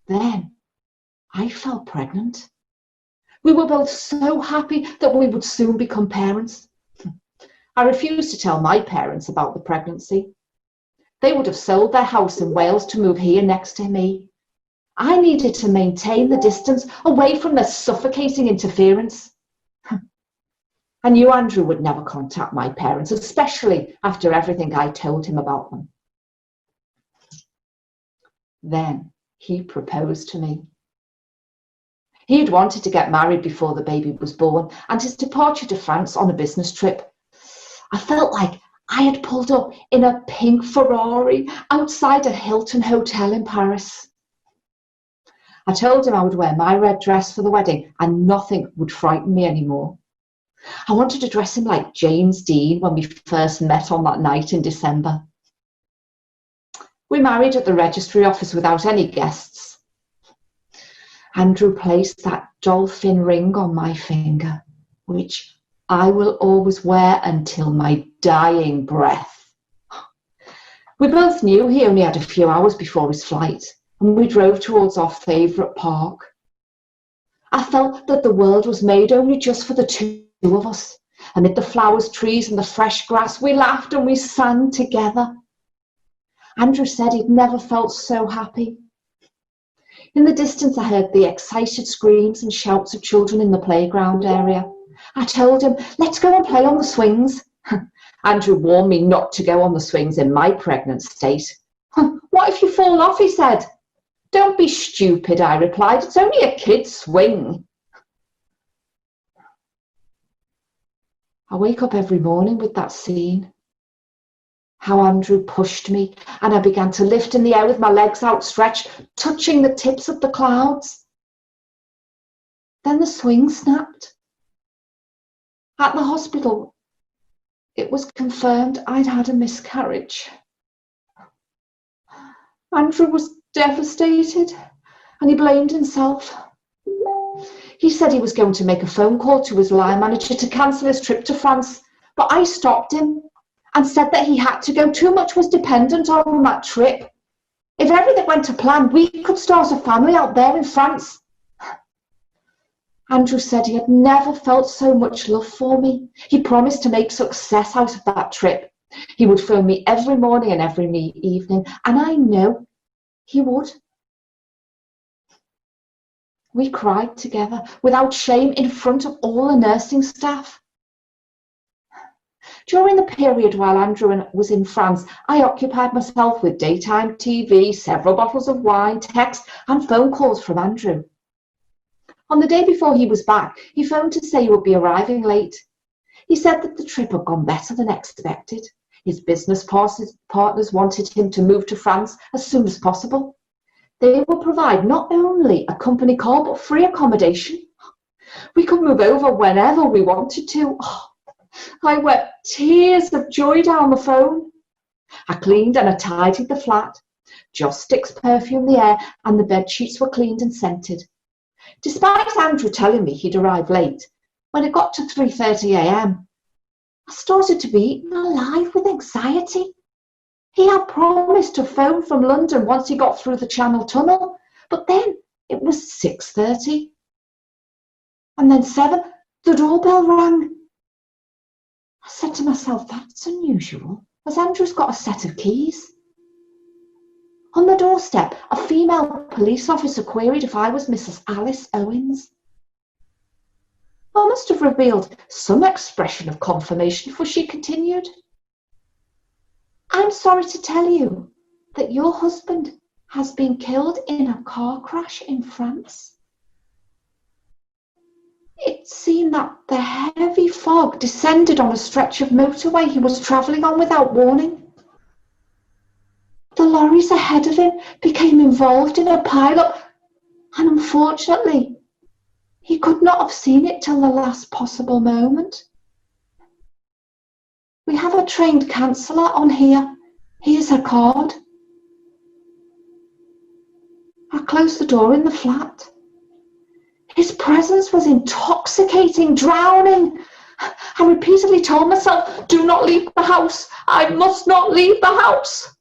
Then I fell pregnant. We were both so happy that we would soon become parents. I refused to tell my parents about the pregnancy. They would have sold their house in Wales to move here next to me. I needed to maintain the distance away from their suffocating interference. I knew Andrew would never contact my parents, especially after everything I told him about them. Then he proposed to me. He had wanted to get married before the baby was born, and his departure to France on a business trip. I felt like I had pulled up in a pink Ferrari outside a Hilton hotel in Paris. I told him I would wear my red dress for the wedding and nothing would frighten me anymore. I wanted to dress him like James Dean when we first met on that night in December. We married at the registry office without any guests. Andrew placed that dolphin ring on my finger, which I will always wear until my dying breath. We both knew he only had a few hours before his flight, and we drove towards our favourite park. I felt that the world was made only just for the two of us. Amid the flowers, trees and the fresh grass, we laughed and we sang together. Andrew said he'd never felt so happy. In the distance, I heard the excited screams and shouts of children in the playground area. I told him, let's go and play on the swings. Andrew warned me not to go on the swings in my pregnant state. What if you fall off, he said. Don't be stupid, I replied. It's only a kid's swing. I wake up every morning with that scene. How Andrew pushed me, and I began to lift in the air with my legs outstretched, touching the tips of the clouds. Then the swing snapped. At the hospital, it was confirmed I'd had a miscarriage. Andrew was devastated, and he blamed himself. He said he was going to make a phone call to his line manager to cancel his trip to France, but I stopped him and said that he had to go. Too much was dependent on that trip. If everything went to plan, we could start a family out there in France. Andrew said he had never felt so much love for me. He promised to make success out of that trip. He would phone me every morning and every evening, and I know he would. We cried together without shame in front of all the nursing staff. During the period while Andrew was in France, I occupied myself with daytime TV, several bottles of wine, text and phone calls from Andrew. On the day before he was back, he phoned to say he would be arriving late. He said that the trip had gone better than expected. His business partners wanted him to move to France as soon as possible. They will provide not only a company car, but free accommodation. We could move over whenever we wanted to. Oh, I wept tears of joy down the phone. I cleaned and I tidied the flat. Joss Stick's perfumed the air, and the bed sheets were cleaned and scented. Despite Andrew telling me he'd arrive late, when it got to 3:30 a.m, I started to be eaten alive with anxiety. He had promised to phone from London once he got through the Channel Tunnel, but then it was 6:30. And then 7, the doorbell rang. I said to myself, that's unusual, as Andrew's got a set of keys. On the doorstep, a female police officer queried if I was Mrs. Alice Owens. I must have revealed some expression of confirmation, for she continued, I'm sorry to tell you that your husband has been killed in a car crash in France. It seemed that the heavy fog descended on a stretch of motorway he was travelling on without warning. The lorries ahead of him became involved in a pile-up, and unfortunately, he could not have seen it till the last possible moment. We have a trained counsellor on here. Here's her card. I closed the door in the flat. His presence was intoxicating, drowning. I repeatedly told myself, do not leave the house. I must not leave the house.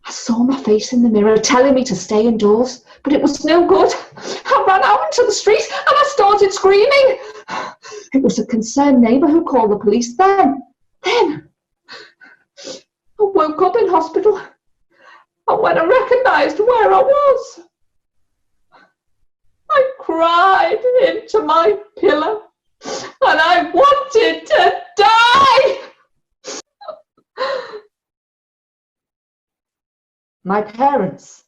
I saw my face in the mirror telling me to stay indoors, but it was no good. I ran out into the street and I started screaming. It was a concerned neighbour who called the police. Then I woke up in hospital, and when I recognised where I was, I cried into my pillow, and I wanted to die. My parents.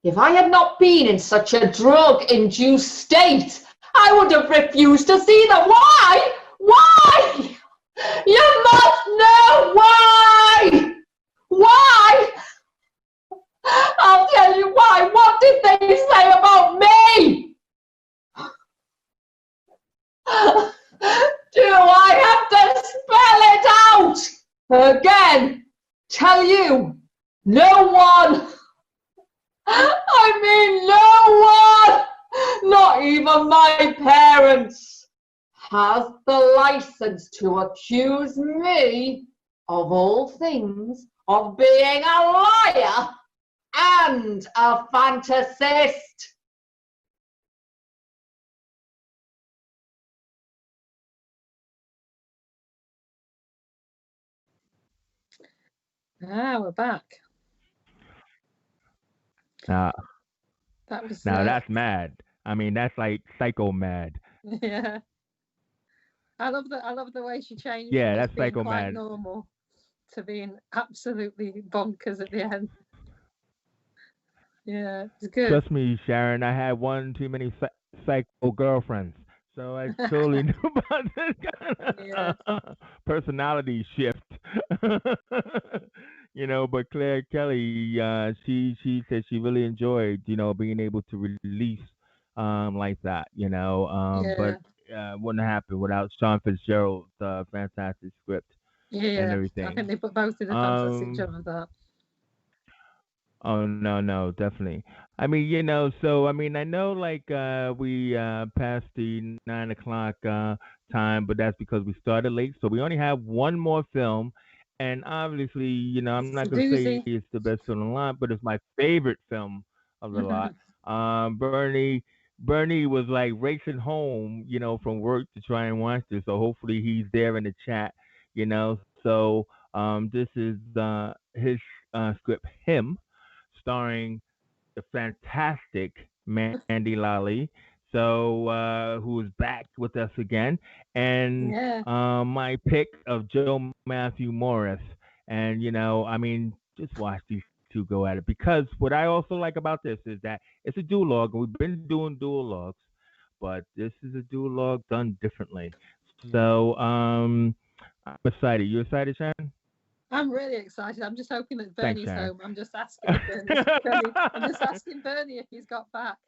If I had not been in such a drug-induced state, I would have refused to see them. Why? Why? You must know why! Why? I'll tell you why. What did they say about me? Do I have to spell it out again? Tell you? No one. I mean no one, not even my parents, has the license to accuse me, of all things, of being a liar and a fantasist. Ah, we're back. Now, That was now that's mad. I mean, that's like psycho mad. yeah. I love the way she changed Yeah, from that's just being psycho quite mad. normal to being absolutely bonkers at the end. Yeah, it's good. Trust me, Sharon, I had one too many psycho girlfriends. So I totally knew about this kind of personality shift. But Claire Kelly, she said she really enjoyed, being able to release like that, but wouldn't happen without Sean Fitzgerald's fantastic script and Yeah, everything. I think they both did a fantastic job of that. Oh no, definitely. I mean, so I mean, I know like we passed the 9 o'clock time, but that's because we started late. So we only have one more film, and obviously, I'm not It's a gonna say doozy. it's the best film in the lot, but it's my favorite film of the lot. Bernie was like racing home, from work to try and watch this. So hopefully he's there in the chat. So this is his script, him, starring the fantastic Mandy Lally, who is back with us again, and my pick of Joe Matthew Morris. And I mean, just watch these two go at it. Because what I also like about this is that it's a duologue, and we've been doing duologues, but this is a duologue done differently. So I'm excited. You excited, Sharon? I'm really excited. I'm just hoping that Thanks, Bernie's Sharon. home. I'm just asking if I'm just asking Bernie if he's got back.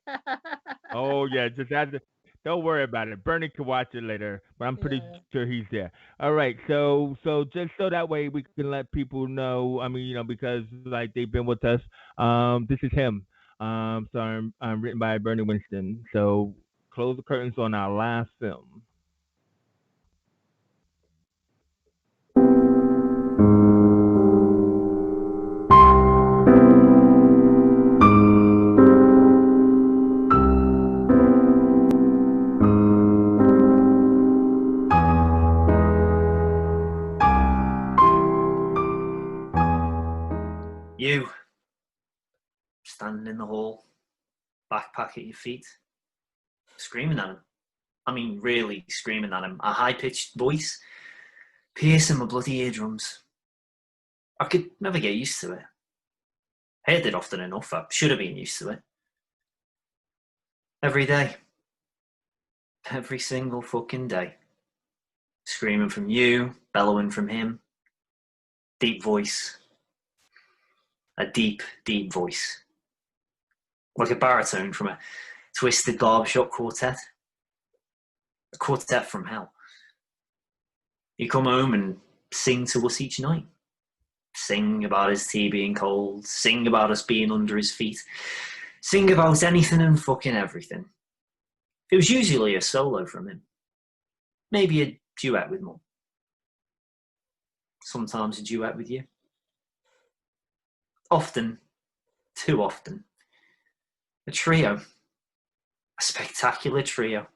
Oh yeah, just have to. Don't worry about it. Bernie can watch it later, but I'm pretty sure he's there. All right, so just so that way we can let people know. I mean, because like they've been with us. This is him. Starring, written by Bernie Winston. So close the curtains on our last film. You, standing in the hall, backpack at your feet, screaming at him. I mean, really screaming at him. A high-pitched voice, piercing my bloody eardrums. I could never get used to it. Heard it often enough. I should have been used to it. Every day. Every single fucking day. Screaming from you, bellowing from him. Deep voice. A deep, deep voice. Like a baritone from a twisted barbershop quartet. A quartet from hell. You come home and sing to us each night. Sing about his tea being cold. Sing about us being under his feet. Sing about anything and fucking everything. It was usually a solo from him. Maybe a duet with Mum. Sometimes a duet with you. Often, too often, a trio. A spectacular trio.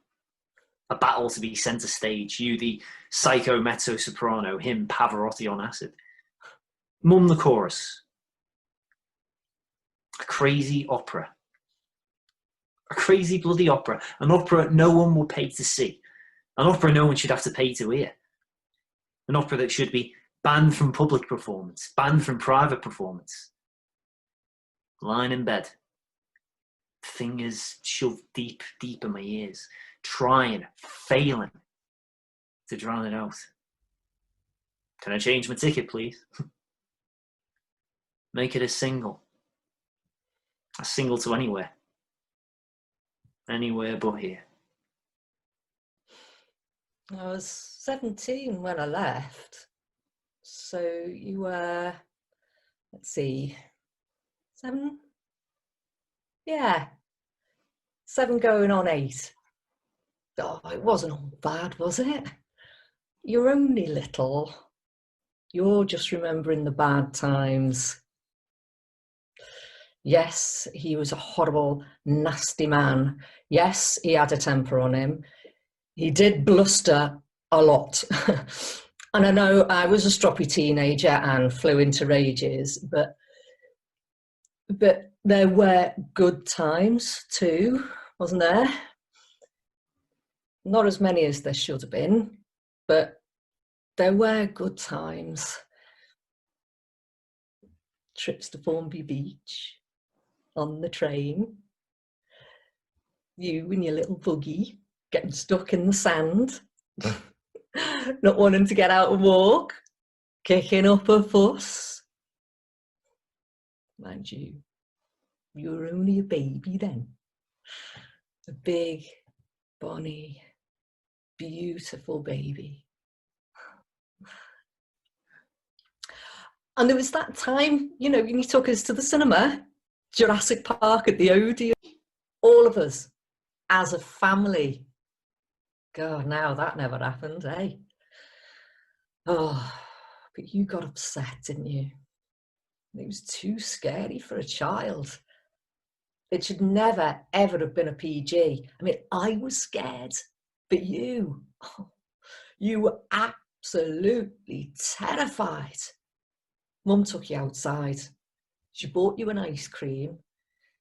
A battle to be centre stage. You, the psycho mezzo-soprano, him, Pavarotti on acid. Mum, the chorus. A crazy opera. A crazy bloody opera. An opera no one will pay to see. An opera no one should have to pay to hear. An opera that should be banned from public performance, banned from private performance. Lying in bed. Fingers shoved deep, deep in my ears. Trying, failing to drown it out. Can I change my ticket, please? Make it a single. A single to anywhere. Anywhere but here. I was 17 when I left. So you were, let's see, 7? Yeah. 7 going on 8. Oh, it wasn't all bad, was it? You're only little. You're just remembering the bad times. Yes, he was a horrible, nasty man. Yes, he had a temper on him. He did bluster a lot. And I know I was a stroppy teenager and flew into rages, but there were good times too, wasn't there? Not as many as there should have been, but there were good times. Trips to Formby Beach, on the train, you and your little buggy getting stuck in the sand, not wanting to get out and walk, kicking up a fuss. Mind you, you were only a baby then. A big, bonny, beautiful baby. And there was that time, you know, when you took us to the cinema, Jurassic Park at the Odeon, all of us as a family. God, now that never happened, eh? Oh, but you got upset, didn't you? It was too scary for a child. It should never, ever have been a PG. I mean, I was scared, but you were absolutely terrified. Mum took you outside. She bought you an ice cream,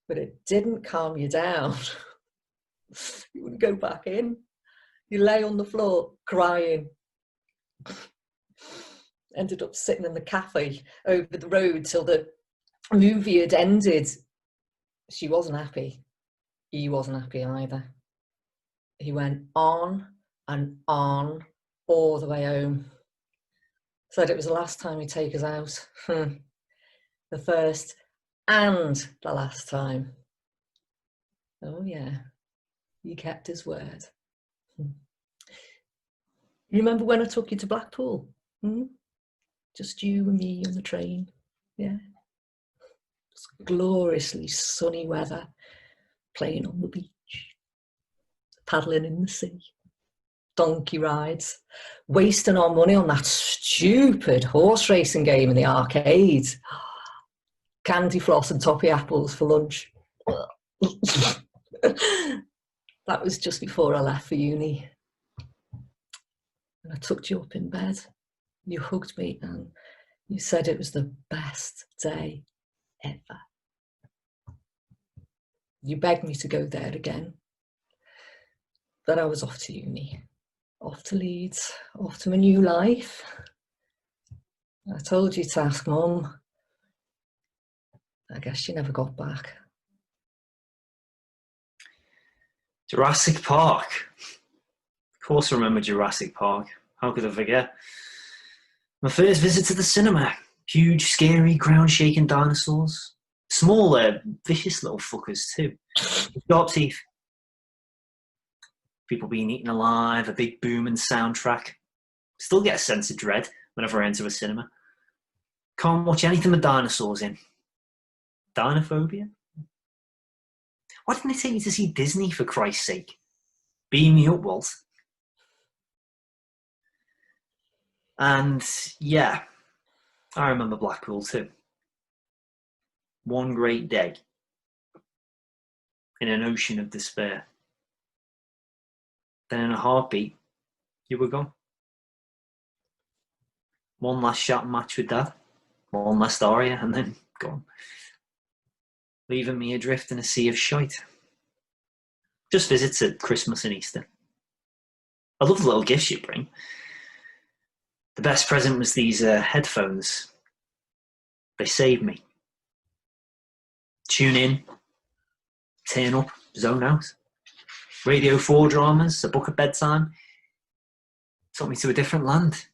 but it didn't calm you down. You wouldn't go back in. You lay on the floor crying. Ended up sitting in the cafe over the road till the movie had ended. She wasn't happy. He wasn't happy either. He went on and on all the way home. Said it was the last time he'd take us out. The first and the last time. Oh yeah, he kept his word. You remember when I took you to Blackpool? Just you and me on the train. Yeah. It's gloriously sunny weather, playing on the beach, paddling in the sea. Donkey rides, wasting our money on that stupid horse racing game in the arcade. Candy floss and toffee apples for lunch. That was just before I left for uni. And I tucked you up in bed. You hugged me and you said it was the best day ever. You begged me to go there again. Then I was off to uni. Off to Leeds, off to my new life. I told you to ask Mum. I guess she never got back. Jurassic Park. Of course I remember Jurassic Park. How could I forget? My first visit to the cinema. Huge, scary, ground-shaking dinosaurs. Small, vicious little fuckers too. Sharp teeth. People being eaten alive, a big booming soundtrack. Still get a sense of dread whenever I enter a cinema. Can't watch anything with dinosaurs in. Dinophobia? Why didn't they take me to see Disney, for Christ's sake? Beam me up, Walt. And yeah, I remember Blackpool too. One great day in an ocean of despair. Then in a heartbeat, you were gone. One last shouting match with Dad, one last aria, and then gone. Leaving me adrift in a sea of shite. Just visits at Christmas and Easter. I love the little gifts you bring. The best present was these headphones. They saved me. Tune in, turn up, zone out. Radio 4 dramas, a book at bedtime. Took me to a different land.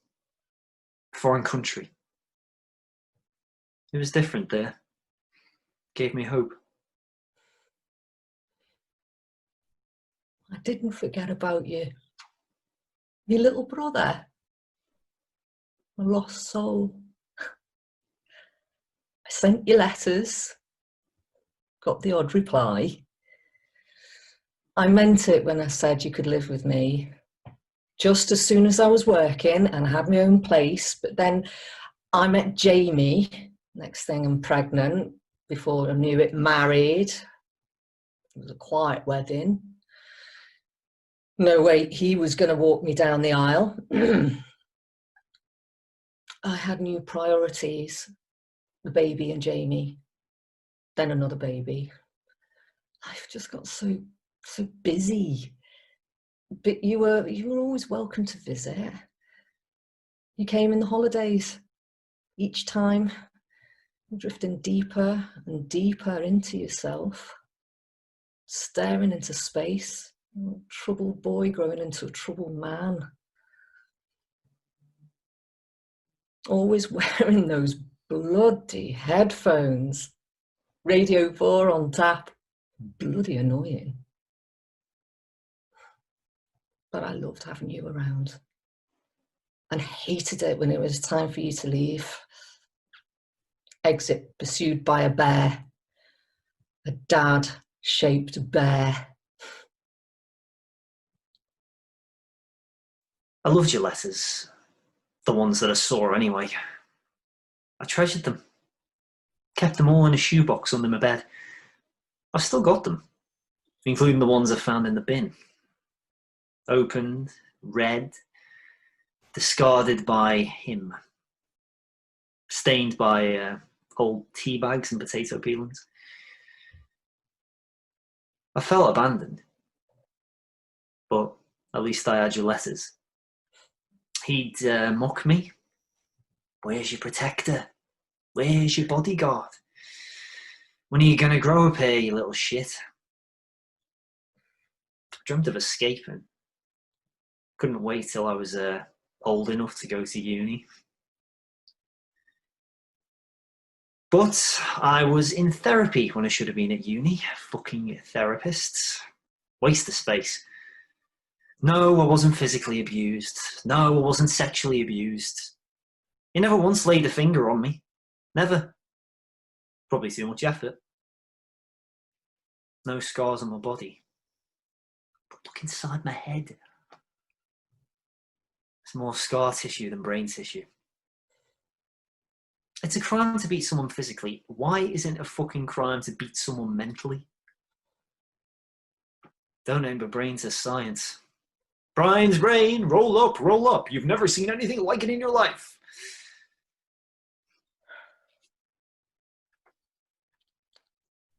A foreign country. It was different there. Gave me hope. I didn't forget about you. Your little brother. A lost soul. I sent you letters. Got the odd reply. I meant it when I said you could live with me. Just as soon as I was working and had my own place, but then I met Jamie. Next thing I'm pregnant. Before I knew it, married. It was a quiet wedding. No way he was going to walk me down the aisle. I had new priorities, the baby and Jamie, then another baby. Life just got so busy. But you were always welcome to visit. You came in the holidays. Each time, drifting deeper and deeper into yourself, staring into space. A troubled boy growing into a troubled man. Always wearing those bloody headphones. Radio 4 on tap. Bloody annoying. But I loved having you around. And hated it when it was time for you to leave. Exit pursued by a bear. A dad-shaped bear. I loved your letters, the ones that I saw anyway. I treasured them, kept them all in a shoebox under my bed. I've still got them, including the ones I found in the bin. Opened, read, discarded by him, stained by old tea bags and potato peelings. I felt abandoned, but at least I had your letters. He'd mock me. Where's your protector? Where's your bodyguard? When are you going to grow up here, you little shit? I dreamt of escaping. Couldn't wait till I was old enough to go to uni. But I was in therapy when I should have been at uni. Fucking therapists. Waste of space. No, I wasn't physically abused. No, I wasn't sexually abused. You never once laid a finger on me. Never. Probably too much effort. No scars on my body. But look inside my head. There's more scar tissue than brain tissue. It's a crime to beat someone physically. Why isn't it a fucking crime to beat someone mentally? Don't aim but brains as science. Brian's brain, roll up, roll up. You've never seen anything like it in your life.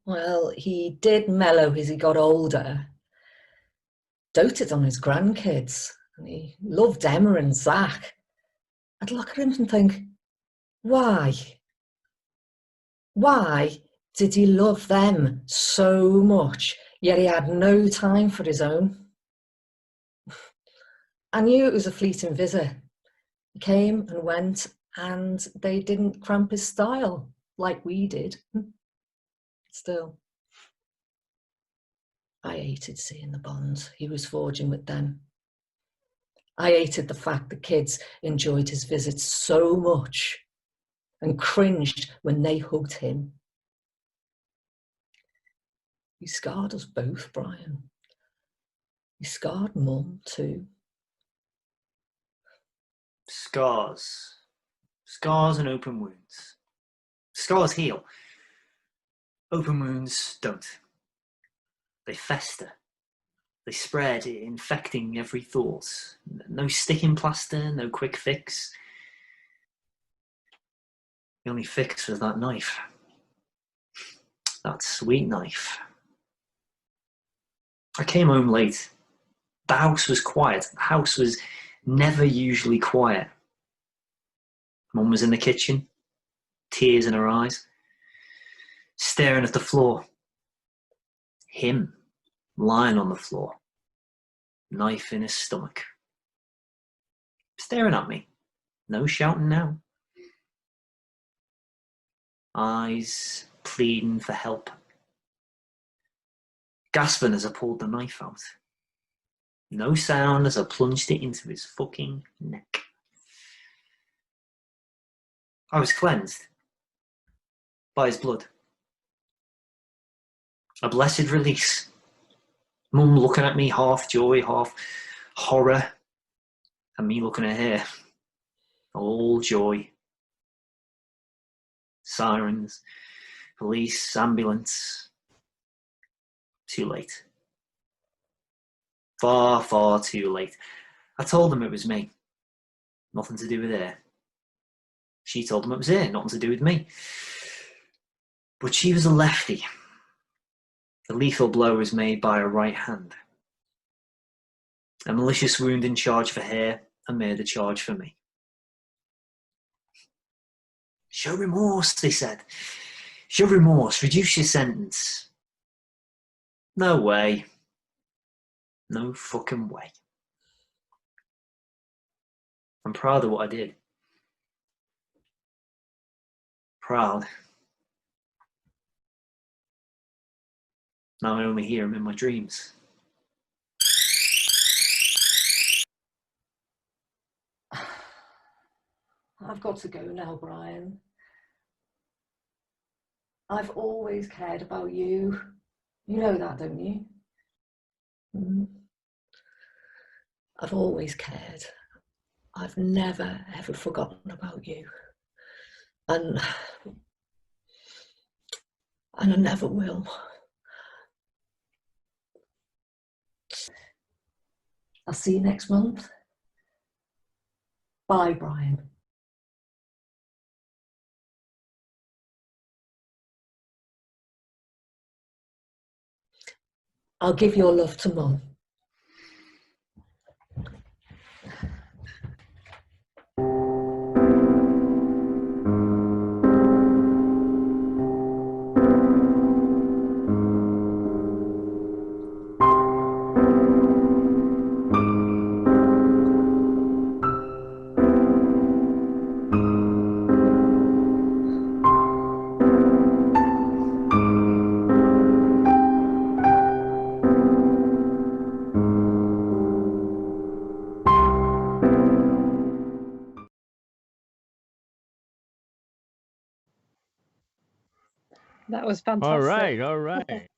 Well, he did mellow as he got older. Doted on his grandkids. And he loved Emma and Zach. I'd look at him and think, why? Why did he love them so much, yet he had no time for his own? I knew it was a fleeting visit. He came and went, and they didn't cramp his style like we did. Still, I hated seeing the bonds he was forging with them. I hated the fact the kids enjoyed his visits so much and cringed when they hugged him. He scarred us both, Brian. He scarred Mum too. Scars. Scars and open wounds. Scars heal. Open wounds don't. They fester. They spread, infecting every thought. No sticking plaster, no quick fix. The only fix was that knife. That sweet knife. I came home late. The house was quiet. The house was never usually quiet. Mum was in the kitchen, tears in her eyes, staring at the floor. Him lying on the floor, knife in his stomach, staring at me. No shouting now. Eyes pleading for help. Gasping as I pulled the knife out. No sound as I plunged it into his fucking neck. I was cleansed by his blood. A blessed release. Mum looking at me, half joy, half horror, and me looking at her, all joy. Sirens, police, ambulance. Too late. Far, far too late. I told them it was me. Nothing to do with her. She told him it was her, nothing to do with me. But she was a lefty. The lethal blow was made by her right hand. A malicious wounding charge for her, a murder charge for me. Show remorse, they said. Show remorse, reduce your sentence. No way. No fucking way. I'm proud of what I did. Proud. Now I only hear him in my dreams. I've got to go now, Brian. I've always cared about you. You know that, don't you? I've always cared. I've never, ever forgotten about you. And I never will. I'll see you next month. Bye, Brian. I'll give your love to Mum. That was fantastic. All right, all right.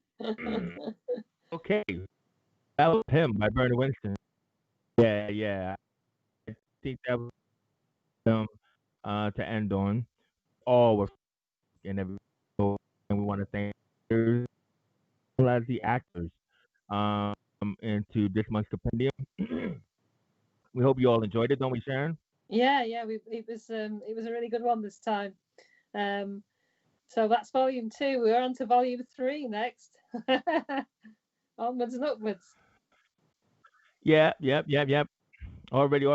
Okay, that was him by Bernie Winston. Yeah, yeah. I think that was to end on. All were and every and we want to thank as well as the actors into this month's compendium. We hope you all enjoyed it, don't we, Sharon? Yeah, it was a really good one this time. So that's volume 2. We're on to volume 3 next. Onwards and upwards. Yep. Already.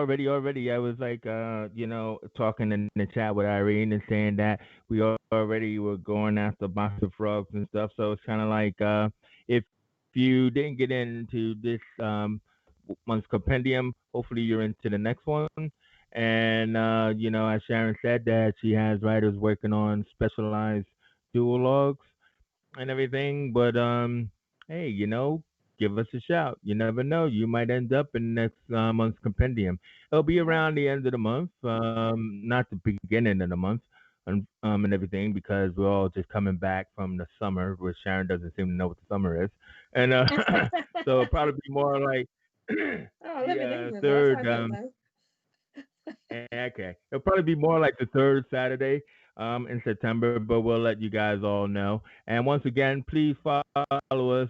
I was like, talking in the chat with Irene and saying that we already were going after box of frogs and stuff. So it's kind of like, if you didn't get into this month's compendium, hopefully you're into the next one. And as Sharon said, that she has writers working on specialized duologues and everything. But hey, give us a shout. You never know. You might end up in next month's compendium. It'll be around the end of the month, not the beginning of the month, and everything, because we're all just coming back from the summer, where Sharon doesn't seem to know what the summer is, and so it'll probably be more like I live in England, third. I don't know. Okay, it'll probably be more like the third Saturday in September, but we'll let you guys all know. And once again, please follow us,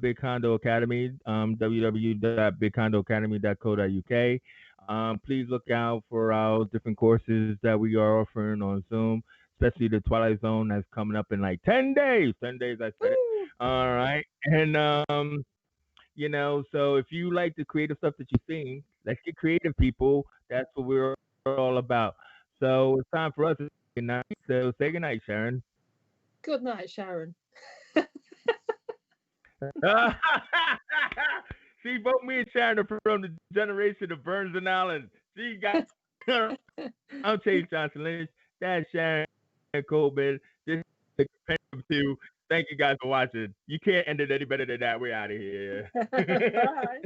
Big Condo Academy, www.bigcondoacademy.co.uk. Please look out for our different courses that we are offering on Zoom, especially the Twilight Zone that's coming up in like 10 days. 10 days, I said it. All right. And, so if you like the creative stuff that you sing, let's get creative, people. That's what we're all about. So it's time for us to say goodnight. So say goodnight, Sharon. Good night, Sharon. See, both me and Sharon are from the generation of Burns and Allen. See, guys, I'm Chase Johnston-Lynch. That's Sharon Colpman. This is Compendium 2. Thank you guys for watching. You can't end it any better than that. We're out of here. Bye.